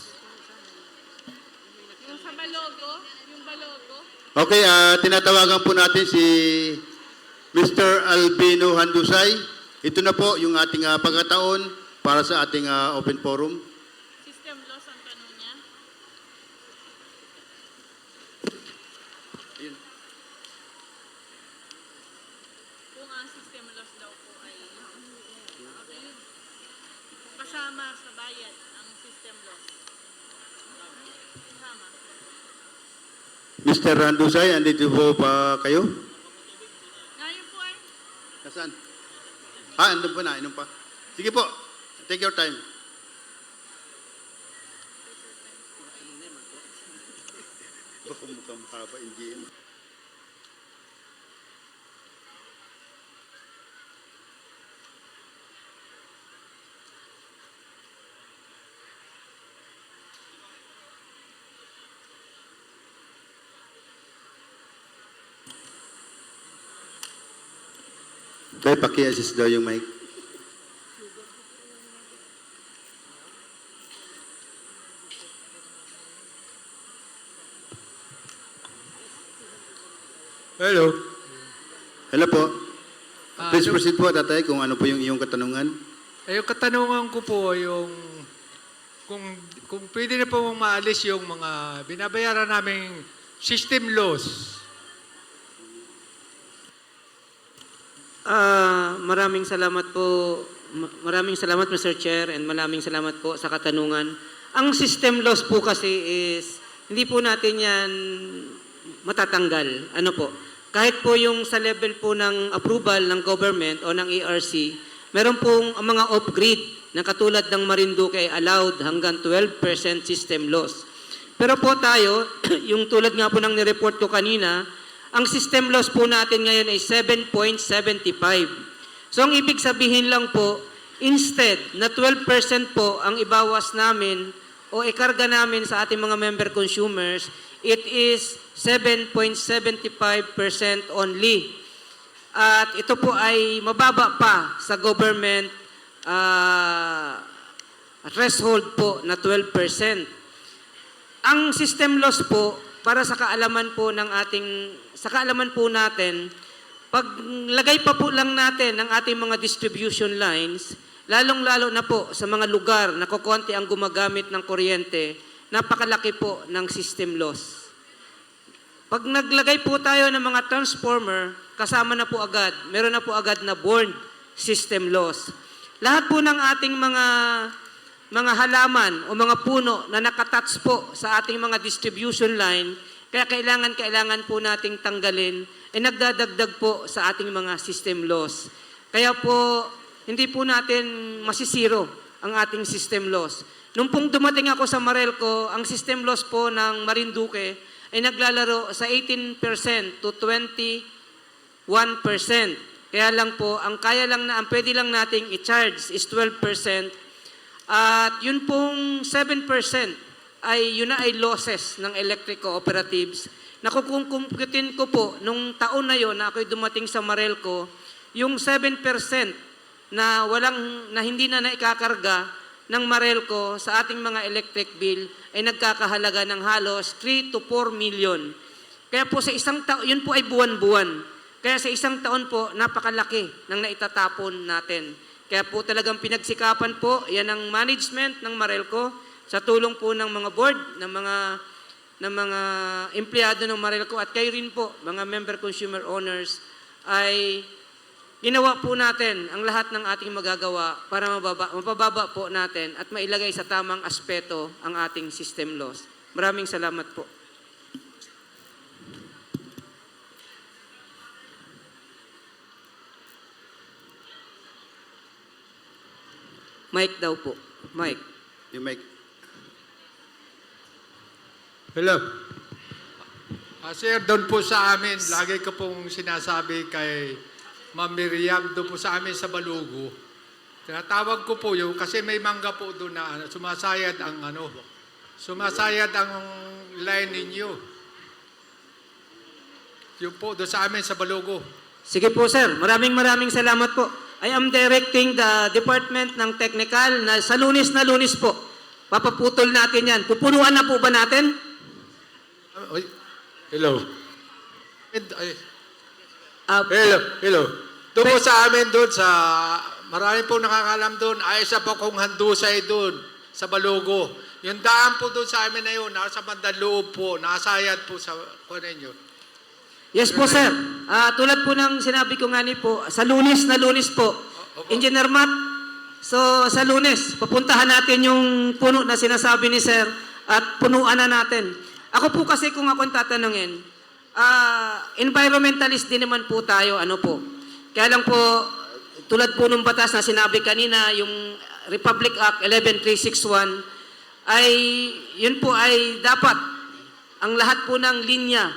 S2: Okay, tinatawagan po natin si Mr. Albino Handusay. Ito na po yung ating pagkataon para sa ating open forum.
S8: System loss ang tanong niya. Kung ang system loss daw po ay kasama sa bayad ang system loss. Kasama.
S2: Mr. Handusay, andito po pa kayo?
S8: Ngayon po ay
S2: Nasaan? Andun po na, pa. Sige po, take your time. Baka mukhang haba, NGM. Kaya paki-assist daw yung mic.
S10: Hello.
S2: Hello po. Please proceed po, tatay, kung ano po yung iyong katanungan.
S10: Yung katanungan ko po, yung kung pwede na po mong maalis yung mga binabayaran naming system loss.
S1: Maraming salamat po. Maraming salamat, Mr. Chair, and maraming salamat po sa katanungan. Ang system loss po kasi is, hindi po natin yan matatanggal. Ano po? Kahit po yung sa level po ng approval ng government o ng ERC, meron pong mga off-grid na katulad ng Marinduque ay allowed hanggang 12% system loss. Pero po tayo, yung tulad nga po ng nireport ko kanina, ang system loss po natin ngayon ay 7.75. So ang ibig sabihin lang po, instead na 12% po ang ibawas namin o ikarga namin sa ating mga member consumers, it is 7.75% only. At ito po ay mababa pa sa government threshold po na 12%. Ang system loss po, para sa kaalaman po natin, paglagay pa po lang natin ng ating mga distribution lines, lalong-lalo na po sa mga lugar na kukonti ang gumagamit ng kuryente, napakalaki po ng system loss. Pag naglagay po tayo ng mga transformer, kasama na po agad, meron na po agad na borne system loss. Lahat po ng ating mga halaman o mga puno na nakatouch po sa ating mga distribution line, kaya kailangan po nating tanggalin, nagdadagdag po sa ating mga system loss. Kaya po, hindi po natin masisiro ang ating system loss. Nung pong dumating ako sa Marelco, ang system loss po ng Marinduque ay naglalaro sa 18% to 21%. Kaya lang po, ang pwede lang nating i-charge is 12%. At yun pong 7% yun na ay losses ng electric cooperatives. Nakukumputin ko po, nung taon na yon na ako'y dumating sa Marelco, yung 7% na hindi na naikakarga ng Marelco sa ating mga electric bill ay nagkakahalaga ng halos 3 to 4 million. Kaya po sa isang taon, yun po ay buwan-buwan. Kaya sa isang taon po, napakalaki ng naitatapon natin. Kaya po talagang pinagsikapan po, yan ang management ng Marelco, sa tulong po ng mga board, ng mga empleyado ng Marelco at kayo rin po, mga member consumer owners, ay ginawa po natin ang lahat ng ating magagawa para mapababa po natin at mailagay sa tamang aspeto ang ating system loss. Maraming salamat po. Mike daw po. Mike.
S2: Yung mic.
S10: Hello. Sir, doon po sa amin, lagi ko pong sinasabi kay Ma'am Miriam, doon po sa amin sa Balugo. Tinatawag ko po yun kasi may mangga po doon na sumasayad ang line ninyo. Yun po, doon sa amin sa Balugo.
S1: Sige po sir, maraming salamat po. I am directing the Department ng Technical na sa Lunes na Lunes po. Papaputol natin yan. Pupunuan na po ba natin?
S10: Hello. Hello. Doon po sa amin doon, marami po nakakalam doon, ay isa po kong handusay doon sa Balugo. Yung daan po doon sa amin na yun, nasa bandang loob po, nakasayad po sa kunin nyo.
S1: Yes po sir. Tulad po ng sinabi ko nga po, sa Lunes na Lunes po, Engineer Matt, so sa Lunes, papuntahan natin yung puno na sinasabi ni sir at punuan na natin. Ako po kasi kung akong tatanungin, environmentalist din naman po tayo, Kaya lang po, tulad po ng batas na sinabi kanina, yung Republic Act 11361, yun po ay dapat, ang lahat po ng linya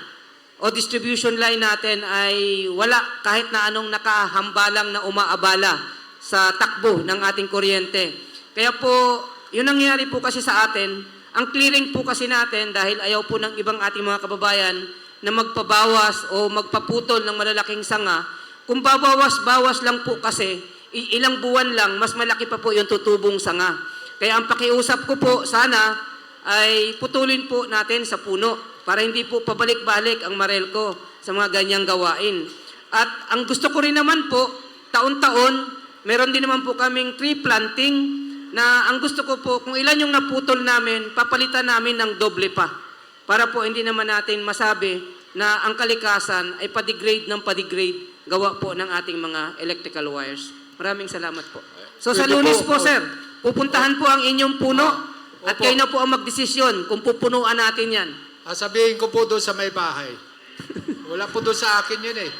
S1: o distribution line natin ay wala kahit na anong nakahambalang na umaabala sa takbo ng ating kuryente. Kaya po, yun nangyayari po kasi sa atin, ang clearing po kasi natin dahil ayaw po ng ibang ating mga kababayan na magpabawas o magpaputol ng malalaking sanga. Kung babawas-bawas lang po kasi, ilang buwan lang, mas malaki pa po yung tutubong sanga. Kaya ang pakiusap ko po sana ay putulin po natin sa puno para hindi po pabalik-balik ang Marelco sa mga ganyang gawain. At ang gusto ko rin naman po, taon-taon, meron din naman po kaming tree planting na ang gusto ko po, kung ilan yung naputol namin, papalitan namin ng doble pa. Para po hindi naman natin masabi na ang kalikasan ay pa-degrade ng pa-degrade gawa po ng ating mga electrical wires. Maraming salamat po. So sa Lunes po, sir, pupuntahan po ang inyong puno at kayo na po ang magdesisyon kung pupunuan natin yan.
S10: Sabihin ko po doon sa may bahay. Wala po doon sa akin yun eh.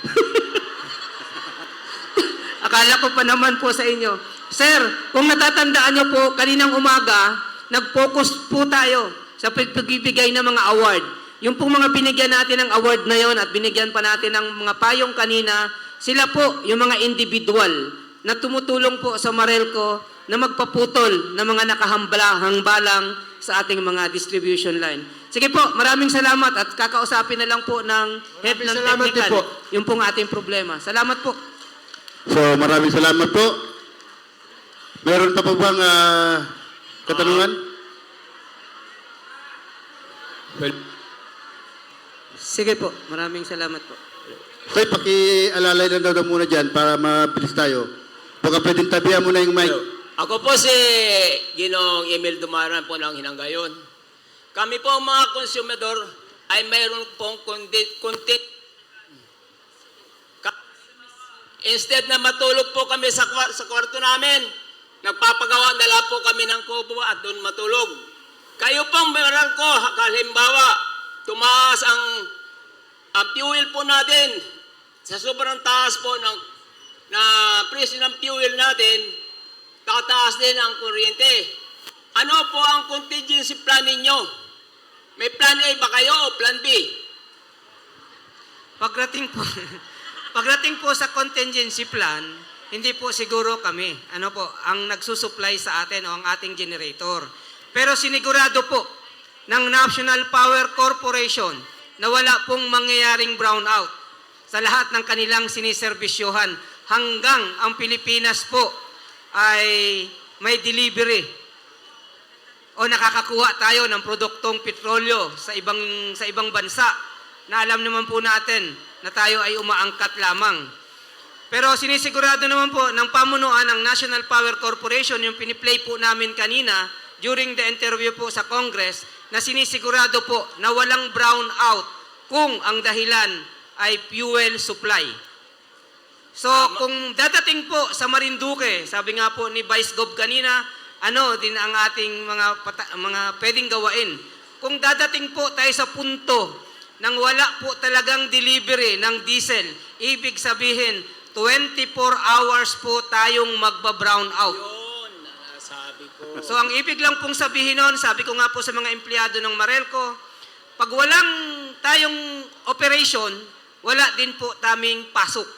S1: Akala ko pa naman po sa inyo. Sir, kung natatandaan nyo po, kaninang umaga, nag-focus po tayo sa pagbibigay ng mga award. Yung pong mga binigyan natin ng award na yon at binigyan pa natin ng mga payong kanina, sila po yung mga individual na tumutulong po sa Marelco na magpaputol ng mga nakahangbalang sa ating mga distribution line. Sige po, maraming salamat at kakausapin na lang po ng head ng technical yung pong ating problema. Salamat po.
S2: So maraming salamat po. Meron pa po bang katanungan?
S1: Sige po, maraming salamat po.
S2: Okay, pakialalay lang daw muna dyan para mabilis tayo. Baka pwedeng tabihan mo na yung mic.
S16: Ako po si Ginong Emil Dumaran po ng Hinanggayon. Kami po mga konsumador ay mayroon pong kunti. Instead na matulog po kami sa kwarto namin, nagpapagawa na lang po kami ng kubo at doon matulog. Kayo pong meron ko, halimbawa, tumaas ang fuel po natin sa sobrang taas po na presyo ng fuel natin, tataas din ang kuryente. Ano po ang contingency plan ninyo? May plan A ba kayo o plan B?
S1: Pagdating po sa contingency plan, hindi po siguro kami, ang nagsusupply sa atin o ang ating generator. Pero sinigurado po ng National Power Corporation na wala pong mangyayaring brownout sa lahat ng kanilang siniservisyohan hanggang ang Pilipinas po ay may delivery o nakakakuha tayo ng produktong petrolyo sa ibang bansa na alam naman po natin na tayo ay umaangkat lamang. Pero sinisigurado naman po ng pamunuan ng National Power Corporation, yung piniplay po namin kanina during the interview po sa Congress, na sinisigurado po na walang brownout kung ang dahilan ay fuel supply. So kung dadating po sa Marinduque, sabi nga po ni Vice Gov kanina, din ang ating mga pwedeng gawain. Kung dadating po tayo sa punto nang wala po talagang delivery ng diesel, ibig sabihin 24 hours po tayong magba-brown out.
S16: Yun, sabi ko.
S1: So ang ibig lang pong sabihin nun, sabi ko nga po sa mga empleyado ng Marelco, pag walang tayong operation, wala din po taming pasok.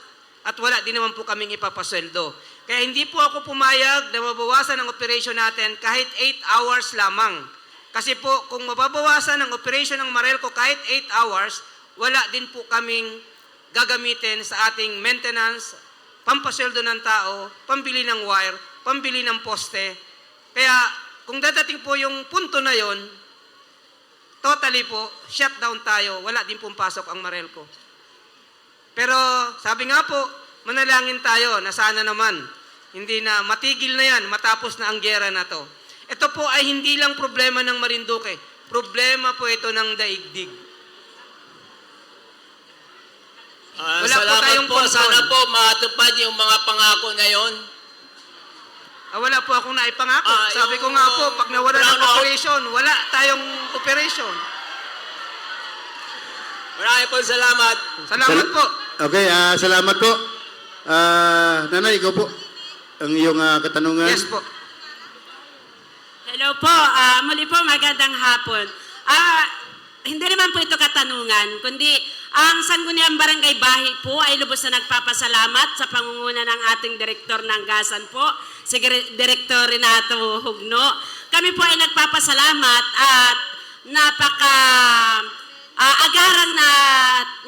S1: At wala din naman po kaming ipapasweldo. Kaya hindi po ako pumayag na mabawasan ang operation natin kahit 8 hours lamang. Kasi po, kung mababawasan ang operation ng Marelco kahit 8 hours, wala din po kaming gagamitin sa ating maintenance, pampasweldo ng tao, pambili ng wire, pambili ng poste. Kaya kung dadating po yung punto na yon, totally po, shutdown tayo, wala din pong pasok ang Marelco. Pero sabi nga po, manalangin tayo na sana naman, hindi na matigil na yan, matapos na ang giyera na to. Ito po ay hindi lang problema ng Marinduque, problema po ito ng daigdig. Wala po tayong control.
S16: Sana po matupad yung mga pangako na yon.
S1: Wala po akong naipangako. Sabi ko nga po, pag nawala ng operation, wala tayong operation.
S16: Maraming po salamat.
S1: Salamat po.
S2: Okay, salamat po. Nanay, ikaw po. Ang iyong katanungan.
S1: Yes po.
S11: Hello po, muli po magandang hapon. Hindi naman po ito katanungan, kundi ang Sangguniang Barangay Bahi po ay lubos na nagpapasalamat sa pangunguna ng ating direktor ng Gasan po, si Direktor Renato Hugno. Kami po ay nagpapasalamat at agarang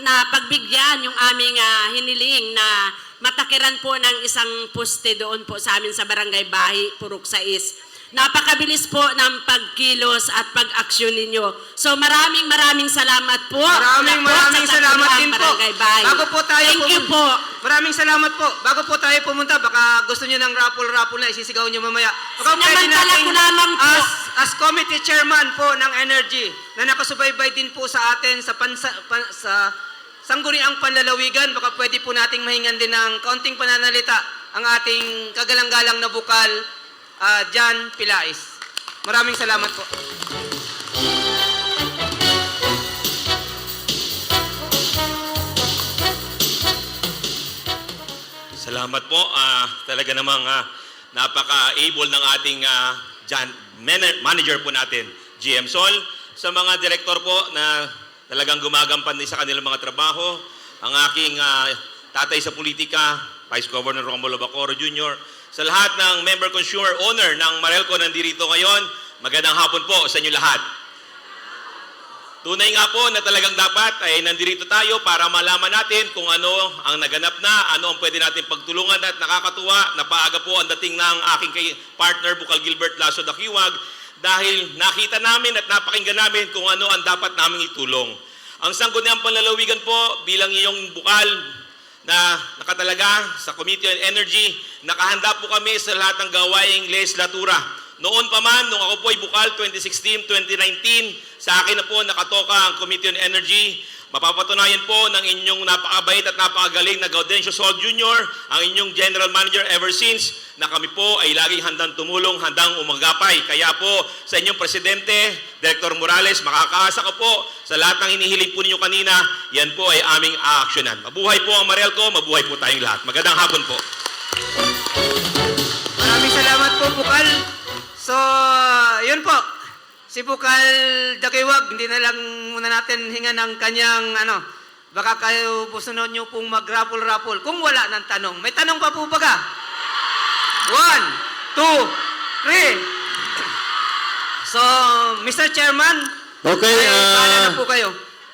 S11: na pagbigyan yung aming hiniling na matakiran po ng isang poste doon po sa amin sa Barangay Bahi, Purok 6. Napakabilis po ng pagkilos at pag-aksyon ninyo. So maraming salamat po.
S1: Maraming salamat din po. Bago po tayo
S11: Thank you po.
S1: Maraming salamat po. Bago po tayo pumunta, baka gusto niyo ng raffle na isisigaw niyo mamaya. Baka pwede natin, as committee chairman po ng Energy, na nakasubaybay din po sa atin sa Sangguniang Panlalawigan, baka pwede po nating mahingan din ng kaunting pananalita ang ating kagalang-galang na bukal, John Pilais. Maraming salamat po.
S17: Salamat po. Talaga namang napaka-able ng ating manager po natin, GM Sol. Sa mga direktor po na talagang gumagampan din sa kanilang mga trabaho, ang aking tatay sa politika, Vice Governor Romulo Bacoor Jr., sa lahat ng member consumer owner ng Marelco nandito ngayon, magandang hapon po sa inyo lahat. Tunay nga po na talagang dapat ay nandito tayo para malaman natin kung ano ang naganap na, ano ang pwede natin pagtulungan at nakakatuwa na paaga po ang dating ng aking partner Bukal Gilbert Lasso Dakiwag dahil nakita namin at napakinggan namin kung ano ang dapat naming itulong. Ang Sangguniang Panlalawigan po bilang iyong bukal na nakatalaga sa Committee on Energy, nakahanda po kami sa lahat ng gawaing legislatura. Noon pa man, nung ako po ay bukal 2016, 2019, sa akin na po nakatoka ang Committee on Energy. Mapapatunayan po ng inyong napakabait at napakagaling na Gaudencio Sol Jr., ang inyong General Manager ever since, na kami po ay laging handang tumulong, handang umagapay. Kaya po sa inyong Presidente, Director Morales, makakaasa ko po sa lahat ng hinihiling po ninyo kanina, yan po ay aming aaksyonan. Mabuhay po ang Marelco, mabuhay po tayong lahat. Magandang hapon po.
S1: Maraming salamat po, Bukal. So, yun po. Si Bukal Dakiwag, hindi na lang muna natin hinga ng kanyang, baka kayo pusunod nyo pong mag-raffle-raffle kung wala ng tanong. May tanong pa po ba ka? 1, 2, 3. So, Mr. Chairman,
S2: Okay,
S1: bahala na po kayo.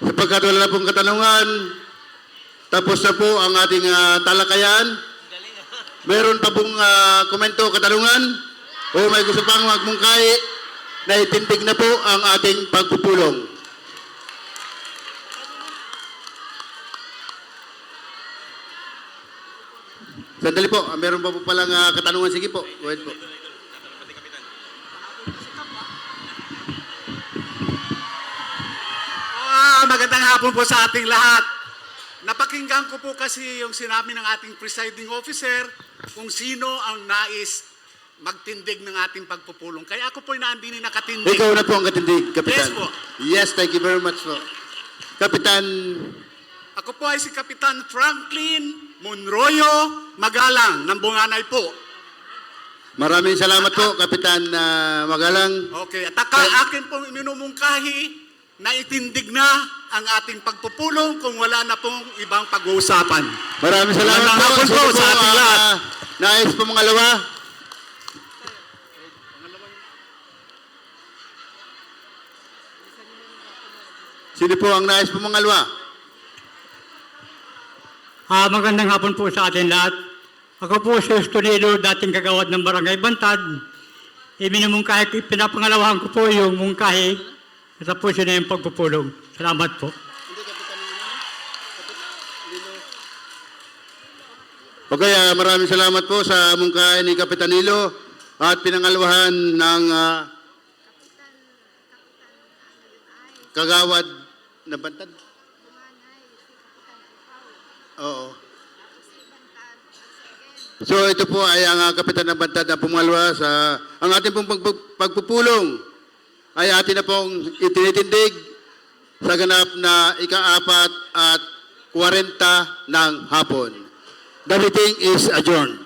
S2: sapagkat wala na pong katanungan, tapos na po ang ating talakayan. Meron pa pong komento, katanungan? O may gusto pang magmungkahi? Naitindig na po ang ating pagpupulong. Sandali po, meron pa po palang katanungan. Sige po, go ahead po.
S18: Magandang hapon po sa ating lahat. Napakinggan ko po kasi yung sinabi ng ating presiding officer kung sino ang nais magtindig ng ating pagpupulong. Kaya ako po naandini nakatindig.
S2: Ikaw na po ang katindig, Kapitan.
S18: Yes po.
S2: Yes, thank you very much po. Kapitan.
S18: Ako po ay si Kapitan Franklin Monroyo Magalang ng Bunganay po.
S2: Maraming salamat po, Kapitan Magalang.
S18: Okay, at akin pong minumungkahi na itindig na ang ating pagpupulong kung wala na pong ibang pag-uusapan.
S2: Maraming salamat
S18: Magandang hapon po sa ating lahat.
S2: Nais po mangalawa. Sino po ang nais po mangalawa?
S19: Magandang hapon po sa atin lahat. Ako po si Estornilo, dating kagawad ng Barangay Bantad. Iminumungkahi, pinapangalawahan ko po yung mungkahi sa puso na yung pagpupulong. Salamat po.
S2: Okay, maraming salamat po sa mungkahi ni Kapitan Nilo at pinangalawahan ng kagawad na Bantad. Oo. So ito po ay ang Kapitan ng Bantad na pumalawa sa ang ating pong pagpupulong ay atin na pong itinitindig sa ganap na ika-4 at 40 ng hapon. The meeting is adjourned.